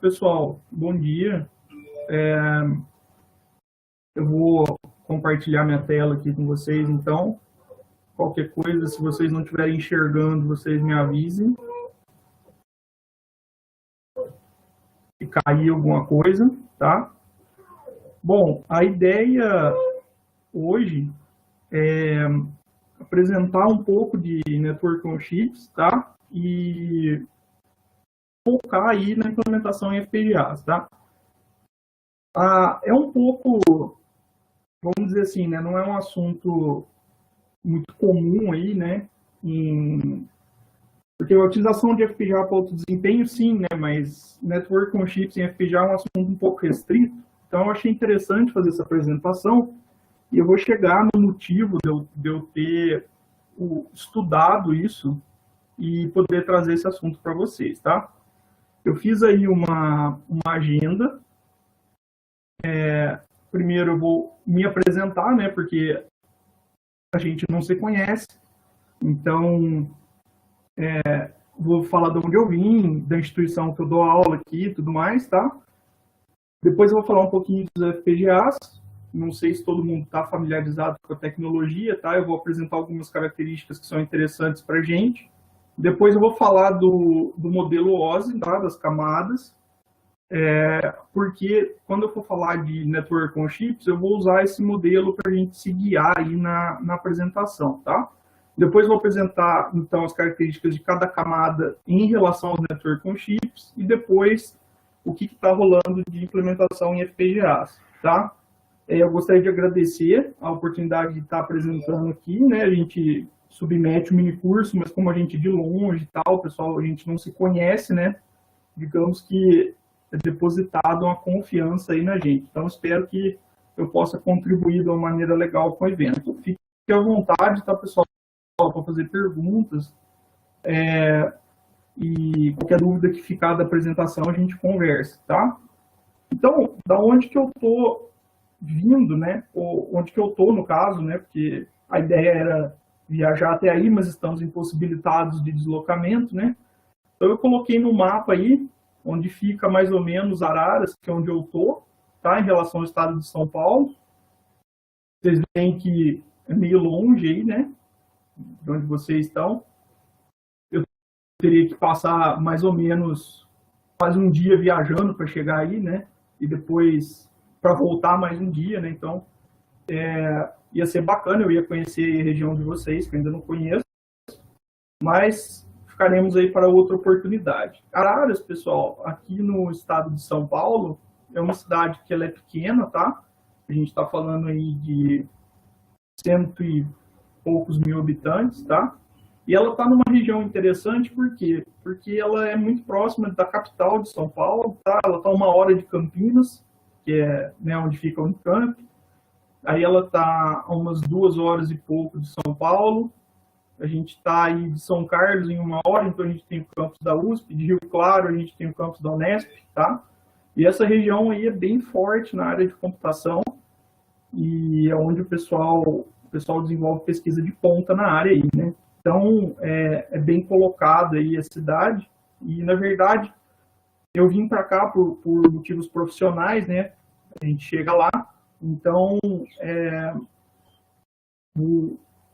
Pessoal. Bom dia. Eu vou compartilhar minha tela aqui com vocês, então. Qualquer coisa, se vocês não estiverem enxergando, vocês me avisem. Se cair alguma coisa, tá? Bom, a ideia hoje é apresentar um pouco de Network on Chips, tá? E focar aí na implementação em FPGAs, tá? É um pouco, vamos dizer assim, né? Não é um assunto muito comum aí, né? Porque a utilização de FPGA para alto desempenho, sim, né? Mas Network on Chips em FPGA é um assunto um pouco restrito. Então, eu achei interessante fazer essa apresentação e eu vou chegar no motivo de eu ter estudado isso e poder trazer esse assunto para vocês, tá? Eu fiz aí uma agenda. Primeiro eu vou me apresentar, né? Porque a gente não se conhece. Então, vou falar de onde eu vim, da instituição que eu dou aula aqui e tudo mais, tá? Depois eu vou falar um pouquinho dos FPGAs. Não sei se todo mundo está familiarizado com a tecnologia, tá? Eu vou apresentar algumas características que são interessantes para a gente. Depois eu vou falar do modelo OSI, tá? Das camadas. Porque quando eu for falar de Network on Chips, eu vou usar esse modelo para a gente se guiar aí na apresentação, tá? Depois eu vou apresentar, então, as características de cada camada em relação aos Network on Chips e depois o que está rolando de implementação em FPGAs, tá? Eu gostaria de agradecer a oportunidade de estar apresentando aqui, né? A gente submete o minicurso, mas como a gente é de longe e tal, pessoal, a gente não se conhece, né? Digamos que é depositado uma confiança aí na gente. Então, espero que eu possa contribuir de uma maneira legal com o evento. Fique à vontade, tá, pessoal, para fazer perguntas. E qualquer dúvida que ficar da apresentação, a gente conversa, tá? Então, da onde que eu tô vindo, né? Ou onde que eu tô, no caso, né? Porque a ideia era viajar até aí, mas estamos impossibilitados de deslocamento, né? Então, eu coloquei no mapa aí, onde fica mais ou menos Araras, que é onde eu tô, tá? Em relação ao estado de São Paulo. Vocês veem que é meio longe aí, né? De onde vocês estão. Eu teria que passar mais ou menos quase um dia viajando para chegar aí, né? E depois para voltar mais um dia, né? Então, ia ser bacana, eu ia conhecer a região de vocês, que eu ainda não conheço, mas ficaremos aí para outra oportunidade. Araras, pessoal, aqui no estado de São Paulo, é uma cidade que ela é pequena, tá? A gente está falando aí de 100 e poucos mil habitantes, tá? E ela está numa região interessante, por quê? Porque ela é muito próxima da capital de São Paulo, tá? Ela está a 1 hora de Campinas, que é, né, onde fica o Unicamp. Aí ela está a umas 2 horas e pouco de São Paulo. A gente está aí de São Carlos em 1 hora, então a gente tem o campus da USP, de Rio Claro a gente tem o campus da Unesp, tá? E essa região aí é bem forte na área de computação e é onde o pessoal desenvolve pesquisa de ponta na área aí, né? Então, é bem colocada aí a cidade e, na verdade, eu vim para cá por motivos profissionais, né? A gente chega lá, então,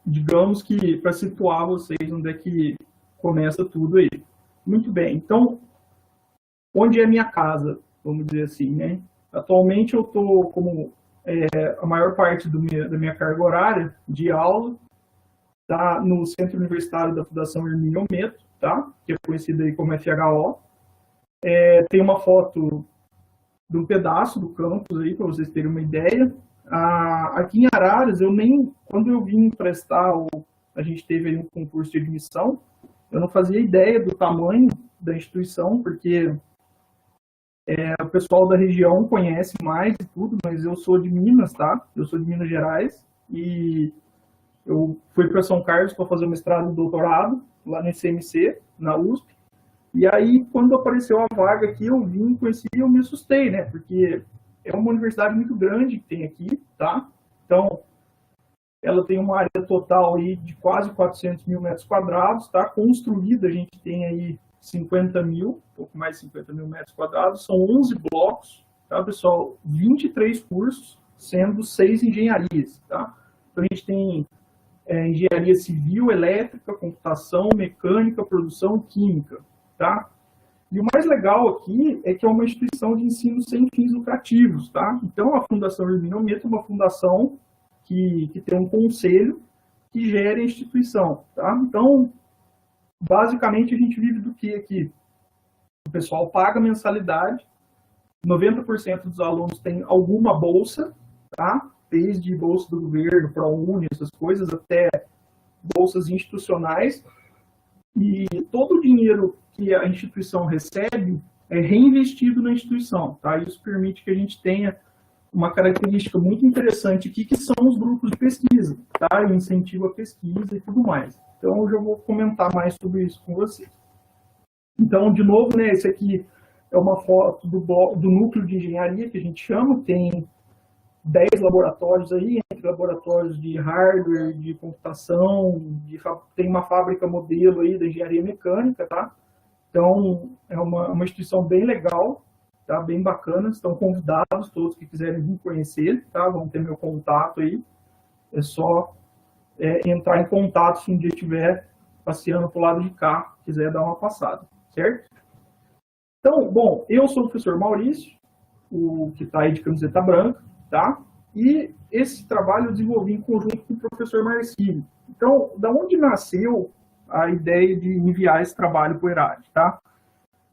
digamos que para situar vocês onde é que começa tudo aí. Muito bem, então, onde é minha casa, vamos dizer assim, né? Atualmente eu estou como a maior parte da minha carga horária de aula tá no Centro Universitário da Fundação Hermínio Ometo, tá? Que é conhecido aí como FHO. Tem uma foto de um pedaço do campus aí, para vocês terem uma ideia. Aqui em Araras, quando eu vim prestar, a gente teve aí um concurso de admissão, eu não fazia ideia do tamanho da instituição, porque o pessoal da região conhece mais e tudo, mas eu sou de Minas, tá? Eu sou de Minas Gerais e eu fui para São Carlos para fazer o mestrado e doutorado, lá no ICMC, na USP. E aí, quando apareceu a vaga aqui, eu vim, conheci e eu me assustei, né? Porque é uma universidade muito grande que tem aqui, tá? Então, ela tem uma área total aí de quase 400 mil metros quadrados, tá? Construída, a gente tem aí 50 mil, um pouco mais de 50 mil metros quadrados, são 11 blocos, tá, pessoal? 23 cursos, sendo 6 engenharias, tá? Então, a gente tem engenharia civil, elétrica, computação, mecânica, produção, química, tá? E o mais legal aqui é que é uma instituição de ensino sem fins lucrativos, tá? Então, a Fundação Hermínio Meta é uma fundação que tem um conselho que gera a instituição, tá? Então, basicamente, a gente vive do que aqui? O pessoal paga mensalidade, 90% dos alunos têm alguma bolsa, tá? Desde bolsa do governo, ProUni, essas coisas, até bolsas institucionais. E todo o dinheiro que a instituição recebe é reinvestido na instituição, tá? Isso permite que a gente tenha uma característica muito interessante aqui, que são os grupos de pesquisa, tá? E incentivo à pesquisa e tudo mais. Então, eu já vou comentar mais sobre isso com vocês. Então, de novo, né, esse aqui é uma foto do núcleo de engenharia, que a gente chama, tem 10 laboratórios aí, entre laboratórios de hardware, de computação, tem uma fábrica modelo aí da engenharia mecânica, tá? Então, é uma instituição bem legal, tá? Bem bacana, estão convidados todos que quiserem vir conhecer, tá? Vão ter meu contato aí, é só entrar em contato se um dia estiver passeando para o lado de cá, quiser dar uma passada, certo? Então, bom, eu sou o professor Maurício, o que está aí de camiseta branca, tá? E esse trabalho eu desenvolvi em conjunto com o professor Marcílio. Então, da onde nasceu a ideia de enviar esse trabalho para o ERAD, tá?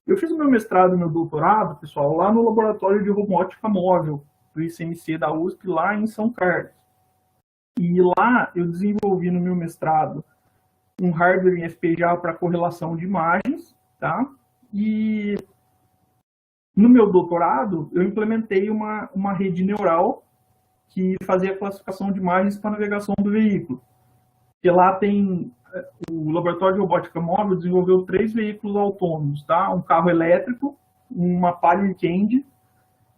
Eu fiz o meu mestrado e meu doutorado, pessoal, lá no Laboratório de Robótica Móvel do ICMC da USP, lá em São Carlos. E lá eu desenvolvi no meu mestrado um hardware em FPGA para correlação de imagens, tá? E no meu doutorado, eu implementei uma rede neural que fazia a classificação de imagens para navegação do veículo. E lá tem, o Laboratório de Robótica Móvel desenvolveu 3 veículos autônomos, tá? Um carro elétrico, uma Palio Candy,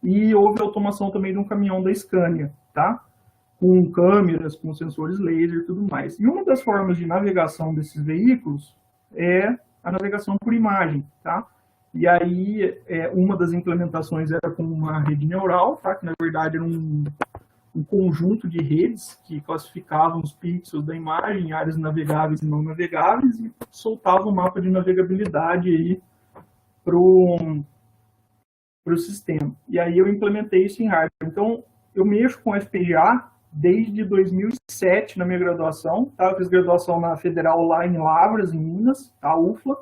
e houve automação também de um caminhão da Scania, tá? Com câmeras, com sensores laser e tudo mais. E uma das formas de navegação desses veículos é a navegação por imagem, tá? E aí, uma das implementações era com uma rede neural, tá? Que na verdade era um conjunto de redes que classificavam os pixels da imagem em áreas navegáveis e não navegáveis e soltava um mapa de navegabilidade aí para o sistema. E aí eu implementei isso em hardware. Então, eu mexo com FPGA desde 2007 na minha graduação, tá? Eu fiz graduação na Federal lá em Lavras, em Minas, a UFLA,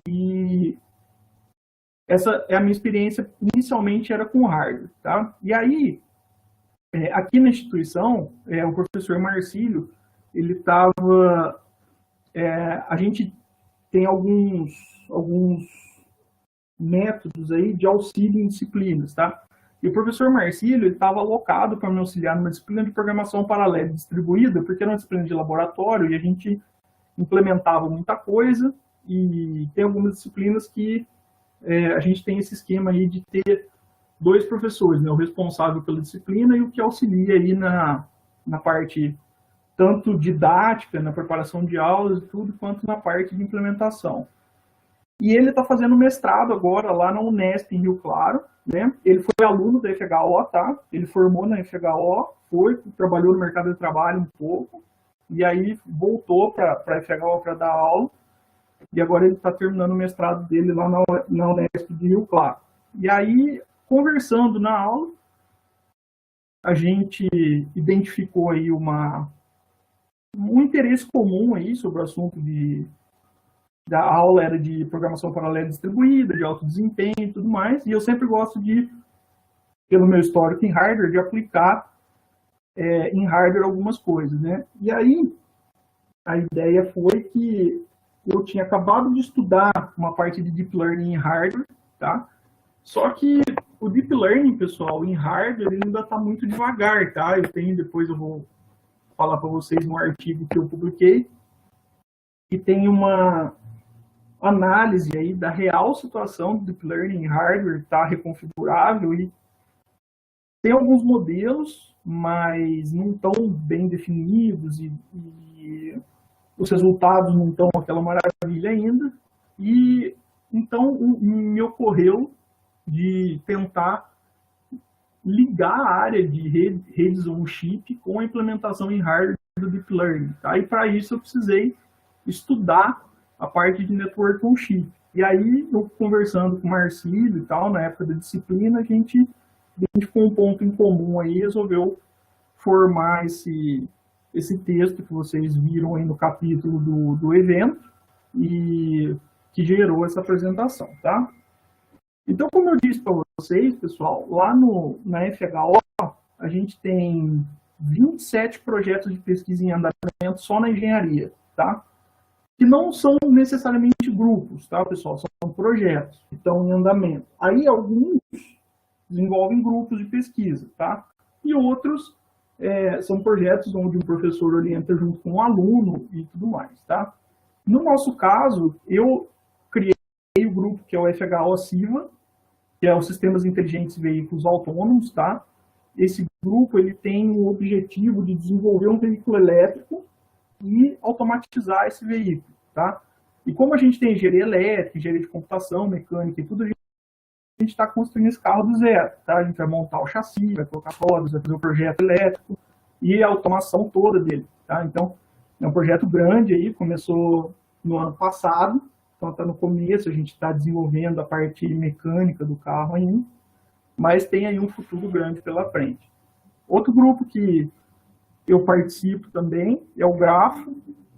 e essa é a minha experiência, inicialmente era com hardware, tá? E aí, aqui na instituição, o professor Marcílio, ele estava, a gente tem alguns métodos aí de auxílio em disciplinas, tá? E o professor Marcílio estava alocado para me auxiliar numa disciplina de programação paralela e distribuída, porque era uma disciplina de laboratório e a gente implementava muita coisa, e tem algumas disciplinas que a gente tem esse esquema aí de ter 2 professores, né, o responsável pela disciplina e o que auxilia aí na parte tanto didática, na preparação de aulas e tudo, quanto na parte de implementação. E ele está fazendo mestrado agora lá na Unesp, em Rio Claro, né? Ele foi aluno da FHO, tá? Ele formou na FHO, trabalhou no mercado de trabalho um pouco, e aí voltou para a FHO para dar aula, e agora ele está terminando o mestrado dele lá na Unesp de Rio Claro. E aí, conversando na aula, a gente identificou aí um interesse comum aí sobre o assunto da aula era de programação paralela distribuída, de alto desempenho e tudo mais, e eu sempre gosto de, pelo meu histórico em hardware, de aplicar em hardware algumas coisas, né? E aí, a ideia foi que eu tinha acabado de estudar uma parte de Deep Learning em hardware, tá? Só que o Deep Learning, pessoal, em hardware, ele ainda está muito devagar, tá? Depois eu vou falar para vocês no artigo que eu publiquei, que tem uma análise aí da real situação do Deep Learning em hardware, tá reconfigurável, e tem alguns modelos, mas não estão bem definidos, e os resultados não estão aquela maravilha ainda. E então me ocorreu de tentar ligar a área de redes on-chip com a implementação em hardware do Deep Learning. Tá? E para isso eu precisei estudar a parte de Network on-chip. E aí, eu conversando com o Marcílio e tal, na época da disciplina, a gente com um ponto em comum aí, resolveu formar esse texto que vocês viram aí no capítulo do evento e que gerou essa apresentação, tá? Então, como eu disse para vocês, pessoal, lá na FHO, a gente tem 27 projetos de pesquisa em andamento só na engenharia, tá? Que não são necessariamente grupos, tá, pessoal? São projetos que estão em andamento. Aí, alguns desenvolvem grupos de pesquisa, tá? E outros são projetos onde um professor orienta junto com um aluno e tudo mais, tá? No nosso caso, eu criei o grupo que é o FHO-SIVA, que é o Sistemas Inteligentes e Veículos Autônomos, tá? Esse grupo, ele tem o objetivo de desenvolver um veículo elétrico e automatizar esse veículo, tá? E como a gente tem engenharia elétrica, engenharia de computação, mecânica e tudo, a gente está construindo esse carro do zero, tá? A gente vai montar o chassi, vai colocar rodas, vai fazer o projeto elétrico e a automação toda dele, tá? Então, é um projeto grande aí, começou no ano passado, então está no começo, a gente está desenvolvendo a parte mecânica do carro ainda, mas tem aí um futuro grande pela frente. Outro grupo que eu participo também é o Grafo,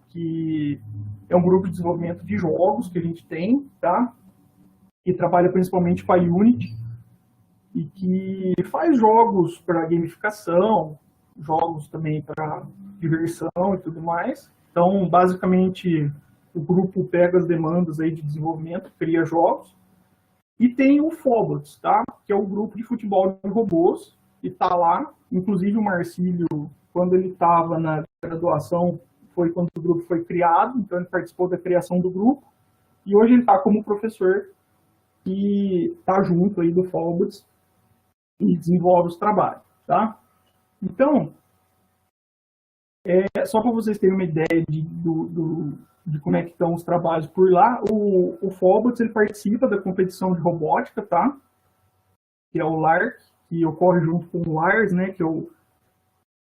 que é um grupo de desenvolvimento de jogos que a gente tem, tá? Que trabalha principalmente com a Unity e que faz jogos para gamificação, jogos também para diversão e tudo mais. Então, basicamente, o grupo pega as demandas aí de desenvolvimento, cria jogos. E tem o Fobots, tá? Que é o grupo de futebol de robôs, que está lá. Inclusive, o Marcílio, quando ele estava na graduação, foi quando o grupo foi criado, então ele participou da criação do grupo. E hoje ele está como professor e está junto aí do Fobots e desenvolve os trabalhos, tá? Então, só para vocês terem uma ideia de como é que estão os trabalhos por lá, o Fobots, ele participa da competição de robótica, tá? Que é o LARC, que ocorre junto com o LARS, né? Que é o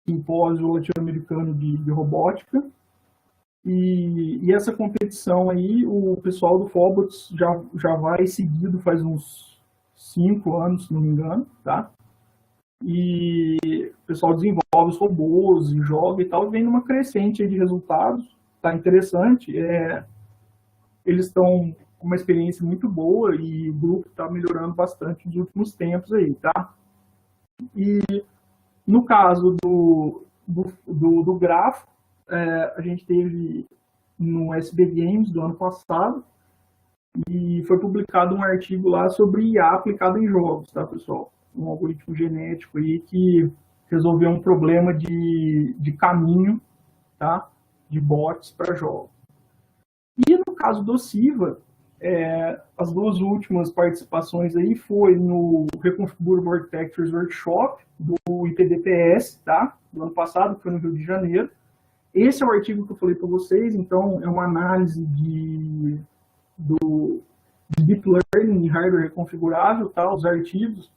Simpósio Latino-Americano de Robótica. E essa competição aí, o pessoal do Fobots já vai seguido faz uns 5 anos, se não me engano, tá? E o pessoal desenvolve os robôs e joga e tal, vem numa crescente aí de resultados, tá interessante. Eles estão com uma experiência muito boa e o grupo está melhorando bastante nos últimos tempos aí, tá? E no caso do Grafo, a gente teve no SB Games do ano passado e foi publicado um artigo lá sobre IA aplicado em jogos, tá, pessoal? Um algoritmo genético aí que resolveu um problema de caminho, tá? De bots para jogos. E no caso do SIVA, as duas últimas participações aí foi no Reconfigurable Architectures Workshop do IPDPS, tá? Do ano passado, que foi no Rio de Janeiro. Esse é o artigo que eu falei para vocês, então é uma análise de Deep Learning em hardware reconfigurável, tá? Os artigos.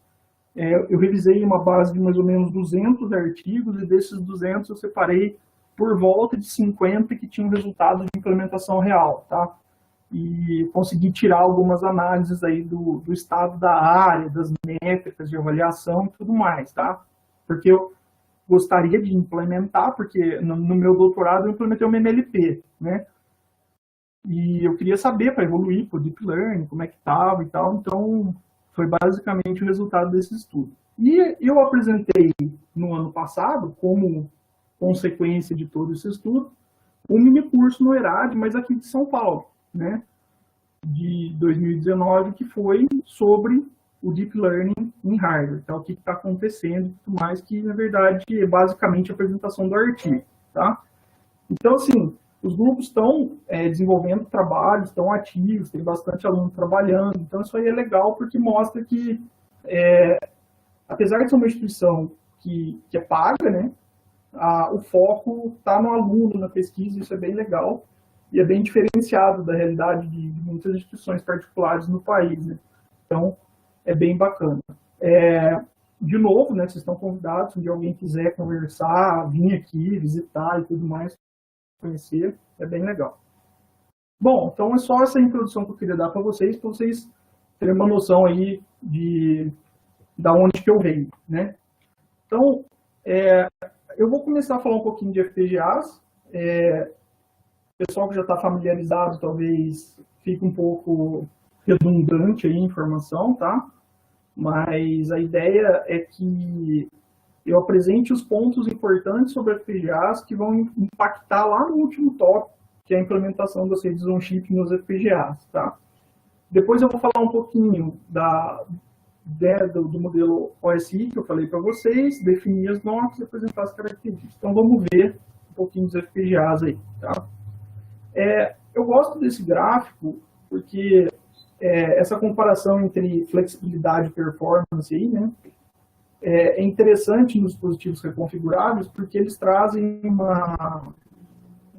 Eu revisei uma base de mais ou menos 200 artigos e desses 200 eu separei por volta de 50 que tinham resultado de implementação real, tá? E consegui tirar algumas análises aí do estado da área, das métricas de avaliação e tudo mais, tá? Porque eu gostaria de implementar, porque no meu doutorado eu implementei uma MLP, né? E eu queria saber para evoluir para o Deep Learning, como é que estava e tal, então foi basicamente o resultado desse estudo. E eu apresentei no ano passado, como consequência de todo esse estudo, um mini curso no ERAD, mas aqui de São Paulo, né, de 2019, que foi sobre o Deep Learning em hardware, tá? O que está acontecendo e tudo mais, que na verdade é basicamente a apresentação do artigo, tá? Então, assim, os grupos estão desenvolvendo trabalhos, estão ativos, tem bastante aluno trabalhando, então isso aí é legal porque mostra que, apesar de ser uma instituição que é paga, né, o foco está no aluno, na pesquisa, isso é bem legal. e é bem diferenciado da realidade de muitas instituições particulares no país, né? Então, é bem bacana. De novo, né, vocês estão convidados, se alguém quiser conversar, vir aqui, visitar e tudo mais, conhecer, é bem legal. Bom, então é só essa introdução que eu queria dar para vocês terem uma noção aí da onde que eu venho, né? Então, eu vou começar a falar um pouquinho de FPGAs. O pessoal que já está familiarizado talvez fique um pouco redundante aí a informação, tá? Mas a ideia é que eu apresente os pontos importantes sobre FPGAs que vão impactar lá no último tópico, que é a implementação das redes on-chip nos FPGAs, tá? Depois eu vou falar um pouquinho do modelo OSI que eu falei para vocês, definir as normas e apresentar as características. Então vamos ver um pouquinho dos FPGAs aí, tá? Eu gosto desse gráfico porque essa comparação entre flexibilidade e performance aí, né, é interessante nos dispositivos reconfiguráveis porque eles trazem uma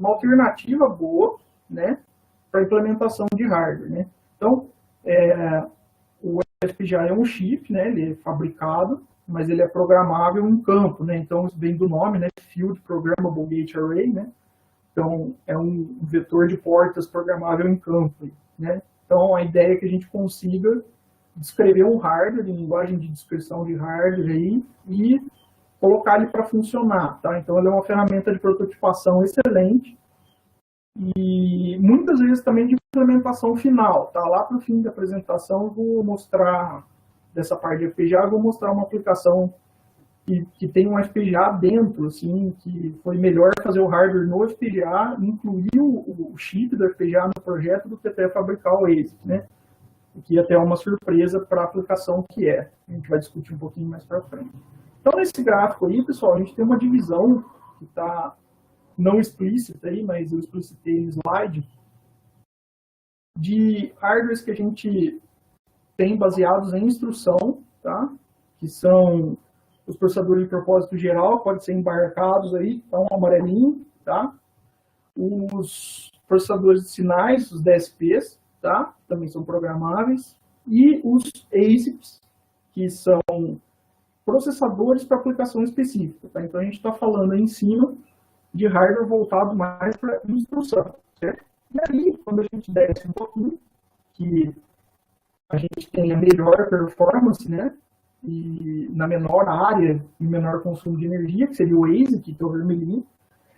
alternativa boa, né, para a implementação de hardware, né? Então, o FPGA é um chip, né, ele é fabricado, mas ele é programável em campo, né? Então, isso vem do nome, né, Field Programmable Gate Array, né? Então, é um vetor de portas programável em campo, né? Então, a ideia é que a gente consiga descrever um hardware, em linguagem de descrição de hardware aí, e colocar ele para funcionar, tá? Então, ele é uma ferramenta de prototipação excelente e muitas vezes também de implementação final, tá? Lá para o fim da apresentação, eu vou mostrar, dessa parte de FPGA, eu vou mostrar uma aplicação que tem um FPGA dentro, assim, que foi melhor fazer o hardware no FPGA, incluir o chip do FPGA no projeto do que até fabricar o ASIC, né? O que até é uma surpresa para a aplicação que é. A gente vai discutir um pouquinho mais para frente. Então, nesse gráfico aí, pessoal, a gente tem uma divisão que está não explícita aí, mas eu explicitei no slide, de hardwares que a gente tem baseados em instrução, tá? Que são os processadores de propósito geral, podem ser embarcados aí, tá um amarelinho, tá? Os processadores de sinais, os DSPs, tá? Também são programáveis. E os ASICs, que são processadores para aplicação específica, tá? Então a gente está falando aí em cima de hardware voltado mais para instrução, certo? E aí, quando a gente desce um pouquinho, que a gente tem a melhor performance, né? E na menor área e menor consumo de energia, que seria o ASIC, que é o vermelhinho,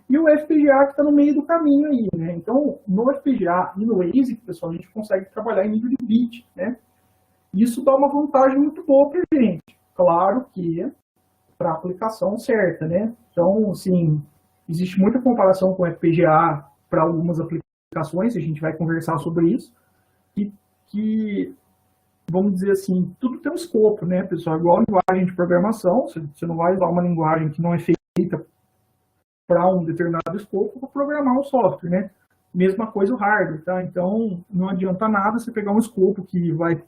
e o FPGA que está no meio do caminho aí, né? Então, no FPGA e no ASIC, pessoal, a gente consegue trabalhar em nível de bit, né? Isso dá uma vantagem muito boa para a gente. Claro que para a aplicação certa, né? Então, assim, existe muita comparação com o FPGA para algumas aplicações, a gente vai conversar sobre isso, que vamos dizer assim, tudo tem um escopo, né, pessoal? Igual a linguagem de programação, você não vai usar uma linguagem que não é feita para um determinado escopo para programar um software, né? Mesma coisa o hardware, tá? Então, não adianta nada você pegar um escopo que vai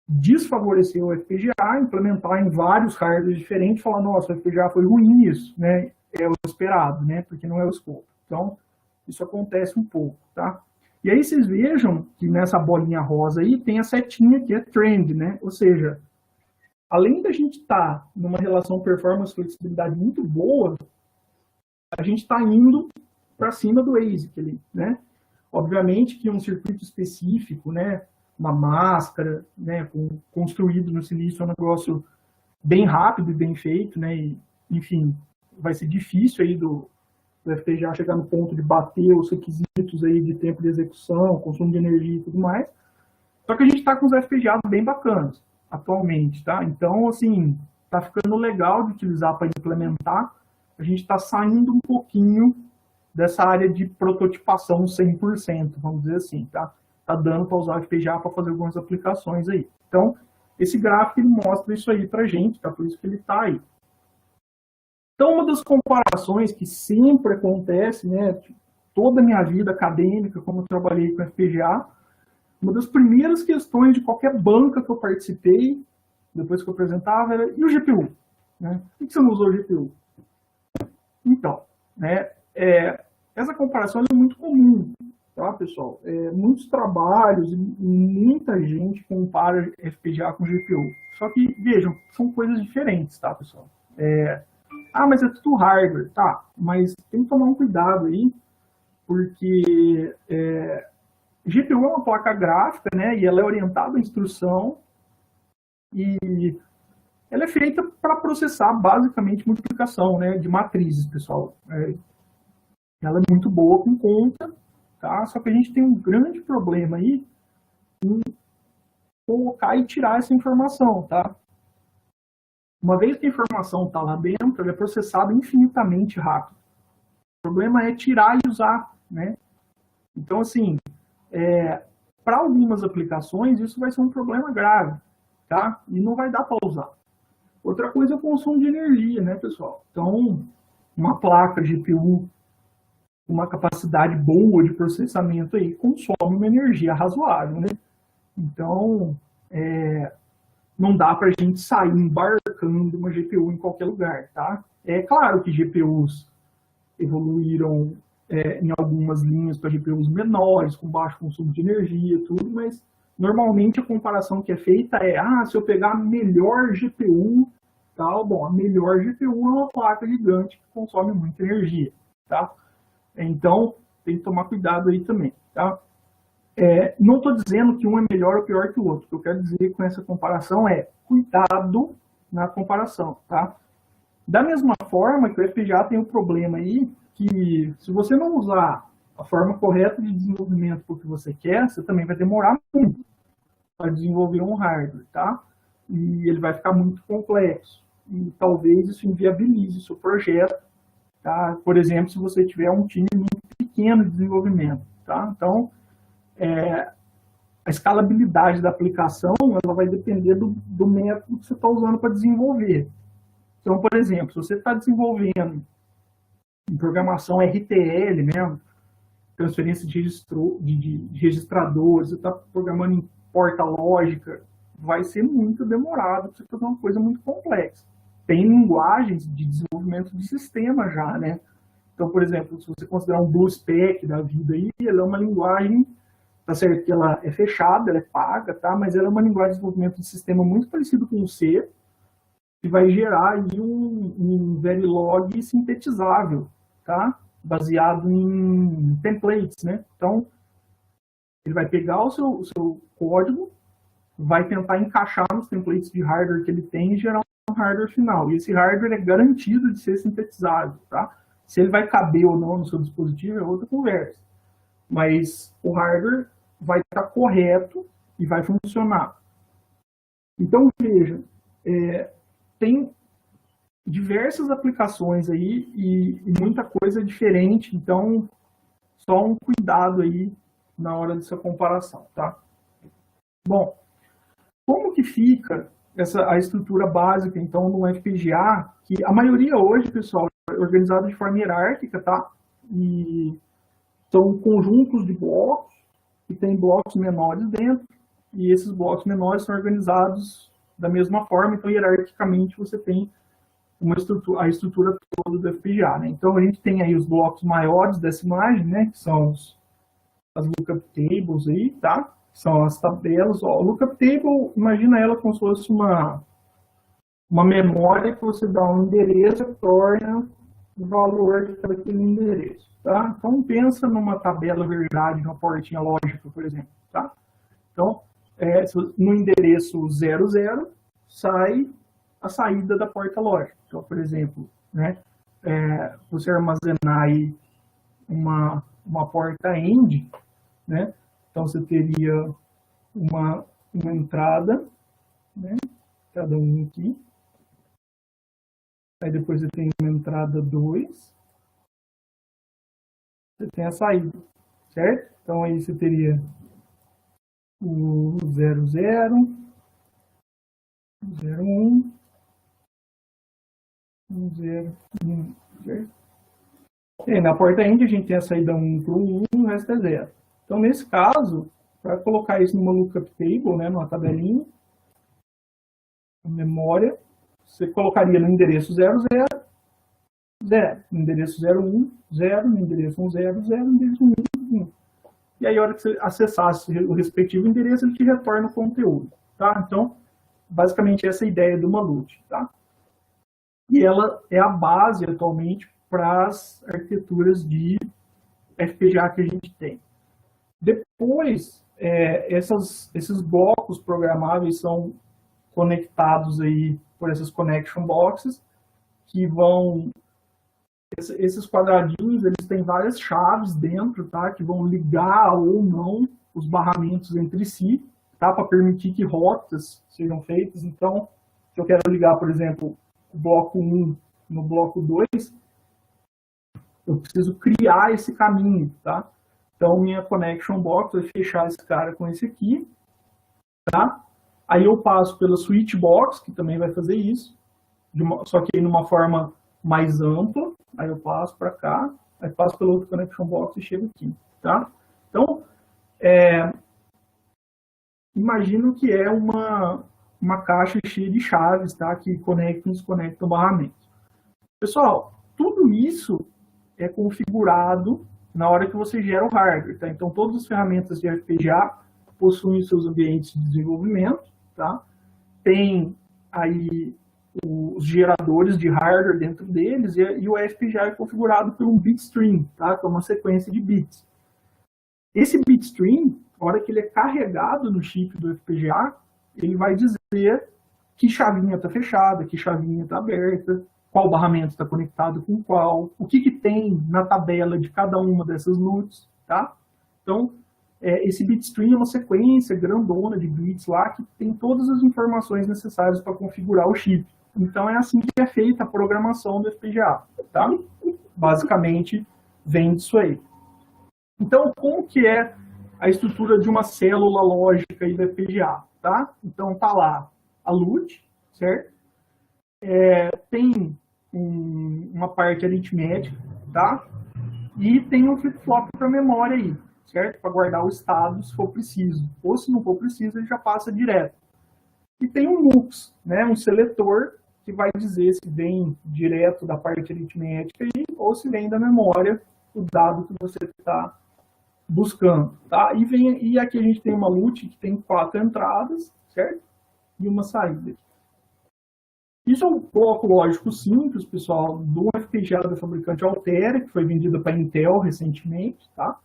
desfavorecer o FPGA, implementar em vários hardwares diferentes, falar, nossa, o FPGA foi ruim nisso, né? É o esperado, né? Porque não é o escopo. Então, isso acontece um pouco, tá? E aí vocês vejam que nessa bolinha rosa aí tem a setinha que é trend, né? Ou seja, além da gente estar numa relação performance-flexibilidade muito boa, a gente está indo para cima do ASIC ali, né? Obviamente que um circuito específico, né? Uma máscara, né? Construído no silício é um negócio bem rápido e bem feito, né? E, enfim, vai ser difícil aí do FPGA chegar no ponto de bater os requisitos aí de tempo de execução, consumo de energia e tudo mais. Só que a gente está com os FPGAs bem bacanas atualmente, tá? Então, assim, tá ficando legal de utilizar para implementar. A gente está saindo um pouquinho dessa área de prototipação 100%, vamos dizer assim, tá? Tá dando para usar o FPGA para fazer algumas aplicações aí. Então, esse gráfico ele mostra isso aí para gente, tá? Por isso que ele está aí. Então, uma das comparações que sempre acontece, né, toda a minha vida acadêmica, como eu trabalhei com FPGA, uma das primeiras questões de qualquer banca que eu participei, depois que eu apresentava, era, e o GPU? Né? Por que você não usou o GPU? Então, né, essa comparação é muito comum, tá, pessoal? Muitos trabalhos e muita gente compara FPGA com GPU. Só que, vejam, são coisas diferentes, tá, pessoal? Mas é tudo hardware, tá? Mas tem que tomar um cuidado aí, porque GPU é uma placa gráfica, né? E ela é orientada à instrução e ela é feita para processar basicamente multiplicação, né, de matrizes, pessoal. Ela é muito boa com conta, tá? Só que a gente tem um grande problema aí em colocar e tirar essa informação, tá? Uma vez que a informação está lá dentro, ela é processada infinitamente rápido. O problema é tirar e usar, né? Então, assim, para algumas aplicações, isso vai ser um problema grave, tá? E não vai dar para usar. Outra coisa é o consumo de energia, né, pessoal? Então, uma placa GPU, uma capacidade boa de processamento aí, consome uma energia razoável, né? Então, não dá para a gente sair embarcando uma GPU em qualquer lugar, tá? É claro que GPUs evoluíram em algumas linhas para GPUs menores, com baixo consumo de energia, tudo, mas normalmente a comparação que é feita se eu pegar a melhor GPU, tal, bom, a melhor GPU é uma placa gigante que consome muita energia, tá? Então, tem que tomar cuidado aí também, tá? Não estou dizendo que um é melhor ou pior que o outro. O que eu quero dizer com essa comparação é cuidado na comparação, tá? Da mesma forma que o FPGA tem um problema aí, que se você não usar a forma correta de desenvolvimento para o que você quer, você também vai demorar muito para desenvolver um hardware, tá? E ele vai ficar muito complexo. E talvez isso inviabilize o seu projeto, tá? Por exemplo, se você tiver um time muito pequeno de desenvolvimento, tá? Então, a escalabilidade da aplicação ela vai depender do método que você está usando para desenvolver. Então, por exemplo, se você está desenvolvendo em programação RTL mesmo, transferência de registradores, você está programando em porta lógica, vai ser muito demorado para você fazer uma coisa muito complexa. Tem linguagens de desenvolvimento de sistema já, né? Então, por exemplo, se você considerar um BlueSpec da vida aí, ela é uma linguagem, tá certo que ela é fechada, ela é paga, tá? Mas ela é uma linguagem de desenvolvimento de sistema muito parecido com o C, que vai gerar aí um Verilog sintetizável, tá? Baseado em templates, né? Então, ele vai pegar o seu código, vai tentar encaixar nos templates de hardware que ele tem e gerar um hardware final. E esse hardware é garantido de ser sintetizável, tá? Se ele vai caber ou não no seu dispositivo é outra conversa. Mas o hardware vai estar correto e vai funcionar. Então, veja, tem diversas aplicações aí e muita coisa diferente, então só um cuidado aí na hora dessa comparação, tá? Bom, como que fica a estrutura básica, então, no FPGA, que a maioria hoje, pessoal, é organizada de forma hierárquica, tá? E são conjuntos de blocos, que tem blocos menores dentro, e esses blocos menores são organizados da mesma forma, então, hierarquicamente, você tem a estrutura toda do FPGA, né? Então, a gente tem aí os blocos maiores dessa imagem, né? Que são as lookup tables aí, tá? São as tabelas. Ó, lookup table, imagina ela como se fosse uma memória que você dá um endereço e torna o valor que está naquele endereço, tá? Então, pensa numa tabela verdade, numa portinha lógica, por exemplo, tá? Então, no endereço 00, sai a saída da porta lógica. Então, por exemplo, né, você armazenar aí uma porta end, né? Então, você teria uma entrada, né? Cada um aqui. Aí depois você tem uma entrada 2. Você tem a saída, certo? Então, aí você teria o 00, 01, 01, certo? E na porta end a gente tem a saída 1 para o 1 e o resto é 0. Então, nesse caso, para colocar isso numa lookup table, né, numa tabelinha, memória, você colocaria no endereço 00, 0, no endereço 01, 0, no endereço 10, 0, no endereço 1, 1. e aí a hora que você acessasse o respectivo endereço, ele te retorna o conteúdo, tá? Então, basicamente essa é a ideia do Malute, tá? E ela é a base atualmente para as arquiteturas de FPGA que a gente tem. Depois, esses blocos programáveis são conectados aí por essas connection boxes, que vão... Esses quadradinhos, eles têm várias chaves dentro, tá? Que vão ligar ou não os barramentos entre si, tá? Para permitir que rotas sejam feitas. Então, se eu quero ligar, por exemplo, o bloco 1 no bloco 2, eu preciso criar esse caminho, tá? Então, minha connection box vai fechar esse cara com esse aqui, tá? Aí eu passo pela switch box, que também vai fazer isso, só que numa forma mais ampla. Aí eu passo para cá, aí passo pelo outro connection box e chego aqui, tá? Então, imagino que é uma caixa cheia de chaves, tá? Que conecta e desconecta o barramento. Pessoal, tudo isso é configurado na hora que você gera o hardware, tá? Então, todas as ferramentas de FPGA possuem seus ambientes de desenvolvimento, tá? Tem aí os geradores de hardware dentro deles, e o FPGA é configurado por um bitstream, tá? Que é uma sequência de bits. Esse bitstream, na hora que ele é carregado no chip do FPGA, ele vai dizer que chavinha está fechada, que chavinha está aberta, qual barramento está conectado com qual, o que tem na tabela de cada uma dessas LUTs, tá? Então, esse bitstream é uma sequência grandona de bits lá que tem todas as informações necessárias para configurar o chip. Então, é assim que é feita a programação do FPGA, tá? Basicamente, vem disso aí. Então, como que é a estrutura de uma célula lógica aí do FPGA, tá? Então, tá lá a LUT, certo? Tem uma parte aritmética, tá? E tem um flip-flop para memória aí, certo? Para guardar o estado se for preciso. Ou se não for preciso, ele já passa direto. E tem um MUX, né? Um seletor que vai dizer se vem direto da parte aritmética aí, ou se vem da memória o dado que você está buscando, tá? E aqui a gente tem uma LUT que tem 4 entradas, certo? E uma saída. Isso é um bloco lógico simples, pessoal, do FPGA da fabricante Altera, que foi vendida para a Intel recentemente, tá?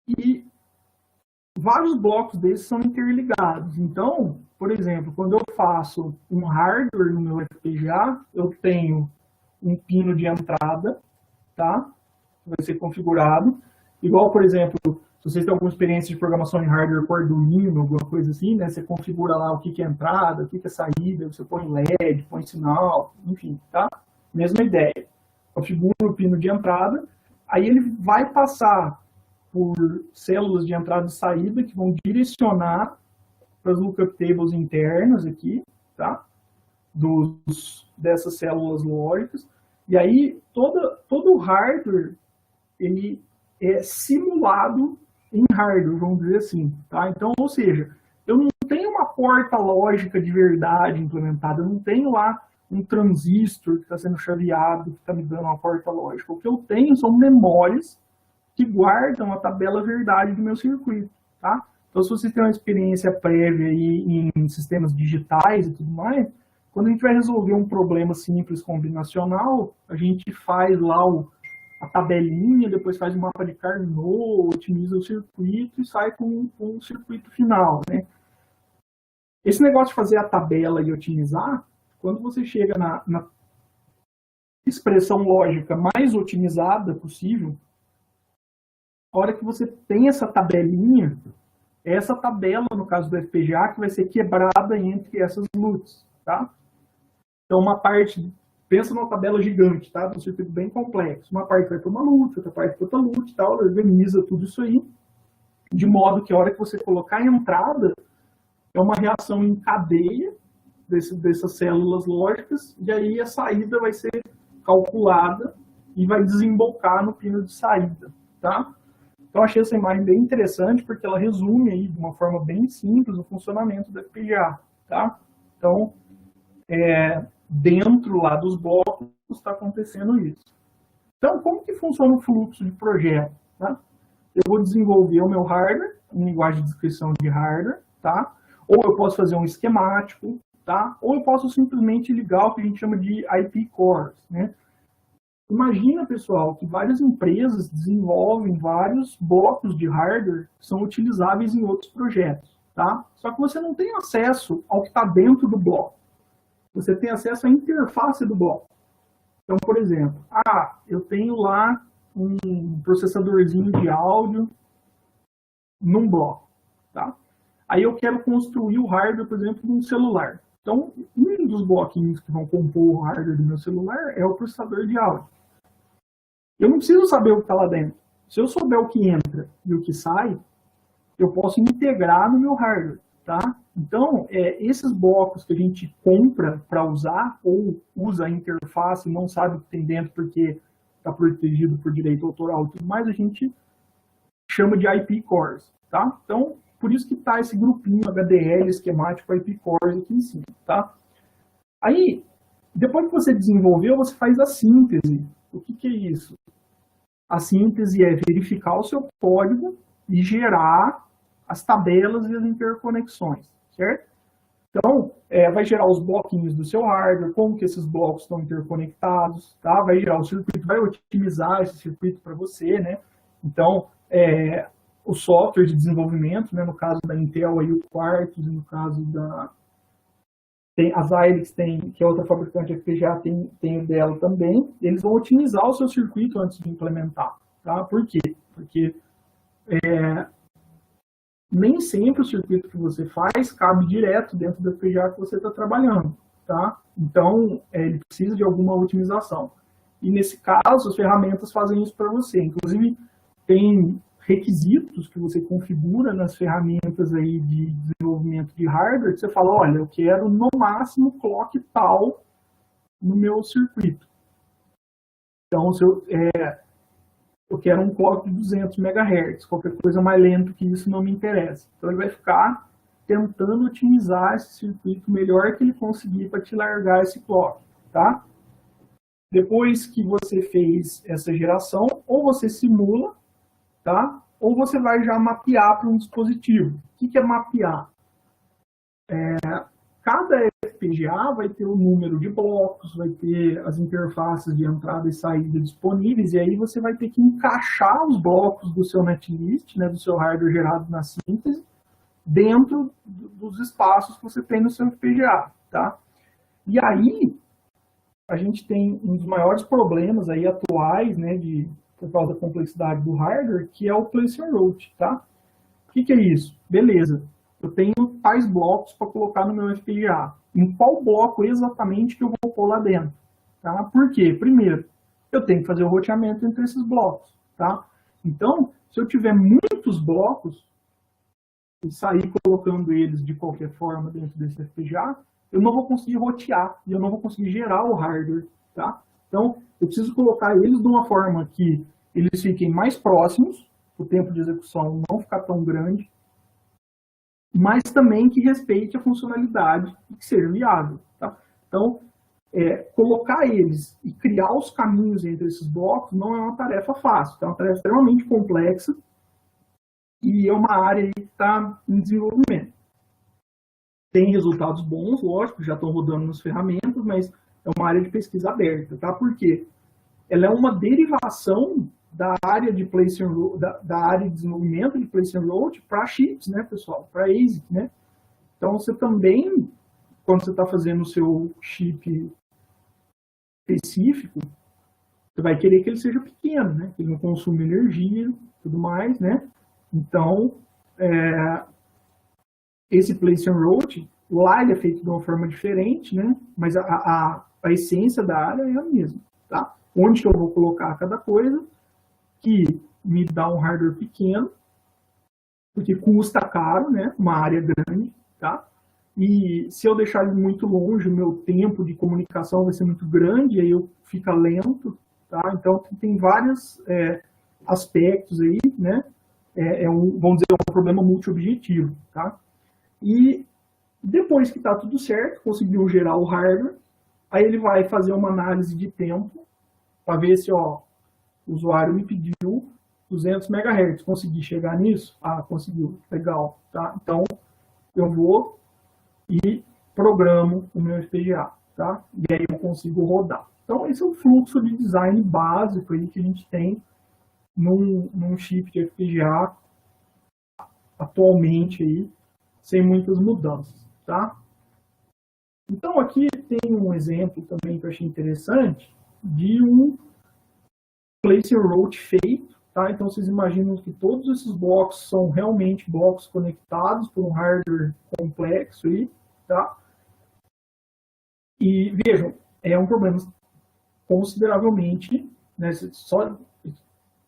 E vários blocos desses são interligados. Então, por exemplo, quando eu faço um hardware no meu FPGA, eu tenho um pino de entrada, tá? Vai ser configurado. Igual, por exemplo, se vocês têm alguma experiência de programação em hardware com Arduino, alguma coisa assim, né? Você configura lá o que é entrada, o que é saída, você põe LED, põe sinal, enfim, tá? Mesma ideia. Configura o pino de entrada, aí ele vai passar por células de entrada e saída que vão direcionar para as lookup tables internas aqui, tá? Dessas células lógicas. E aí, todo o hardware, ele é simulado em hardware, vamos dizer assim, tá? Então, ou seja, eu não tenho uma porta lógica de verdade implementada, eu não tenho lá um transistor que está sendo chaveado, que está me dando uma porta lógica. O que eu tenho são memórias que guardam a tabela verdade do meu circuito, tá? Então, se vocês têm uma experiência prévia aí em sistemas digitais e tudo mais, quando a gente vai resolver um problema simples combinacional, a gente faz lá a tabelinha, depois faz um mapa de Carnot, otimiza o circuito e sai com um circuito final, né? Esse negócio de fazer a tabela e otimizar, quando você chega na expressão lógica mais otimizada possível, a hora que você tem essa tabelinha, é essa tabela, no caso do FPGA, que vai ser quebrada entre essas LUTs, tá? Então, uma parte, pensa numa tabela gigante, tá? Um circuito bem complexo. Uma parte vai para uma LUT, outra parte para outra LUT, tal, organiza tudo isso aí, de modo que a hora que você colocar a entrada, é uma reação em cadeia dessas células lógicas, e aí a saída vai ser calculada e vai desembocar no pino de saída, tá? Então, achei essa imagem bem interessante, porque ela resume aí, de uma forma bem simples, o funcionamento do FPGA, tá? Então, dentro lá dos blocos está acontecendo isso. Então, como que funciona o fluxo de projeto? Tá? Eu vou desenvolver o meu hardware, em linguagem de descrição de hardware, tá? Ou eu posso fazer um esquemático, tá? Ou eu posso simplesmente ligar o que a gente chama de IP cores, né? Imagina, pessoal, que várias empresas desenvolvem vários blocos de hardware que são utilizáveis em outros projetos, tá? Só que você não tem acesso ao que está dentro do bloco. Você tem acesso à interface do bloco. Então, por exemplo, eu tenho lá um processadorzinho de áudio num bloco, tá? Aí eu quero construir o hardware, por exemplo, de um celular. Então, um dos bloquinhos que vão compor o hardware do meu celular é o processador de áudio. Eu não preciso saber o que está lá dentro. Se eu souber o que entra e o que sai, eu posso integrar no meu hardware, tá? Então, esses blocos que a gente compra para usar, ou usa a interface e não sabe o que tem dentro porque está protegido por direito autoral e tudo mais, a gente chama de IP cores, tá? Então, por isso que está esse grupinho HDL, esquemático, IP cores aqui em cima, tá? Aí, depois que você desenvolveu, você faz a síntese. O que é isso? A síntese é verificar o seu código e gerar as tabelas e as interconexões, certo? Então, vai gerar os bloquinhos do seu hardware, como que esses blocos estão interconectados, tá? Vai gerar o circuito, vai otimizar esse circuito para você, né? Então, o software de desenvolvimento, né? No caso da Intel, aí o Quartus, e no caso da... a Xilinx que é outra fabricante FPGA, tem o dela também, eles vão otimizar o seu circuito antes de implementar, tá? Por quê? Porque nem sempre o circuito que você faz cabe direto dentro do FPGA que você está trabalhando, tá? Então, ele precisa de alguma otimização. E nesse caso, as ferramentas fazem isso para você. Inclusive, tem requisitos que você configura nas ferramentas aí de desenvolvimento de hardware, que você fala, olha, eu quero no máximo clock tal no meu circuito. Então, se eu quero um clock de 200 MHz, qualquer coisa mais lento que isso não me interessa. Então, ele vai ficar tentando otimizar esse circuito melhor que ele conseguir para te largar esse clock, tá? Depois que você fez essa geração, ou você simula, tá? Ou você vai já mapear para um dispositivo. O que é mapear? Cada FPGA vai ter o número de blocos, vai ter as interfaces de entrada e saída disponíveis, e aí você vai ter que encaixar os blocos do seu netlist, né, do seu hardware gerado na síntese, dentro dos espaços que você tem no seu FPGA, tá? E aí, a gente tem um dos maiores problemas aí atuais, né, por causa da complexidade do hardware, que é o place and route, tá? O que é isso? Beleza, eu tenho tais blocos para colocar no meu FPGA. Em qual bloco exatamente que eu vou pôr lá dentro? Tá? Por quê? Primeiro, eu tenho que fazer o roteamento entre esses blocos, tá? Então, se eu tiver muitos blocos e sair colocando eles de qualquer forma dentro desse FPGA, eu não vou conseguir rotear e eu não vou conseguir gerar o hardware, tá? Então, eu preciso colocar eles de uma forma que eles fiquem mais próximos, o tempo de execução não ficar tão grande, mas também que respeite a funcionalidade e que seja viável, tá? Então, colocar eles e criar os caminhos entre esses blocos não é uma tarefa fácil, é uma tarefa extremamente complexa e é uma área que está em desenvolvimento. Tem resultados bons, lógico, já estão rodando nas ferramentas, mas é uma área de pesquisa aberta, tá? Por quê? Ela é uma derivação da área de place and route, da área de desenvolvimento de place and route para chips, né, pessoal? Para ASIC, né? Então, você também, quando você está fazendo o seu chip específico, você vai querer que ele seja pequeno, né? Que ele não consuma energia, tudo mais, né? Então, esse place and route, lá ele é feito de uma forma diferente, né? Mas a essência da área é a mesma, tá? Onde que eu vou colocar cada coisa, que me dá um hardware pequeno, porque custa caro, né? Uma área grande, tá? E se eu deixar ele muito longe, o meu tempo de comunicação vai ser muito grande, aí eu fica lento, tá? Então tem vários aspectos aí, né? Vamos dizer, um problema multi-objetivo, tá? E depois que está tudo certo, conseguiu gerar o hardware, aí ele vai fazer uma análise de tempo para ver se, O usuário me pediu 200 MHz. Consegui chegar nisso? Ah, conseguiu. Legal. Tá? Então, eu vou e programo o meu FPGA. Tá? E aí eu consigo rodar. Então, esse é o fluxo de design básico aí que a gente tem num chip de FPGA atualmente aí, sem muitas mudanças. Tá? Então, aqui tem um exemplo também que eu achei interessante de um place and route feito. Tá? Então, vocês imaginam que todos esses blocos são realmente blocos conectados por um hardware complexo aí. Tá? E vejam, é um problema consideravelmente, né,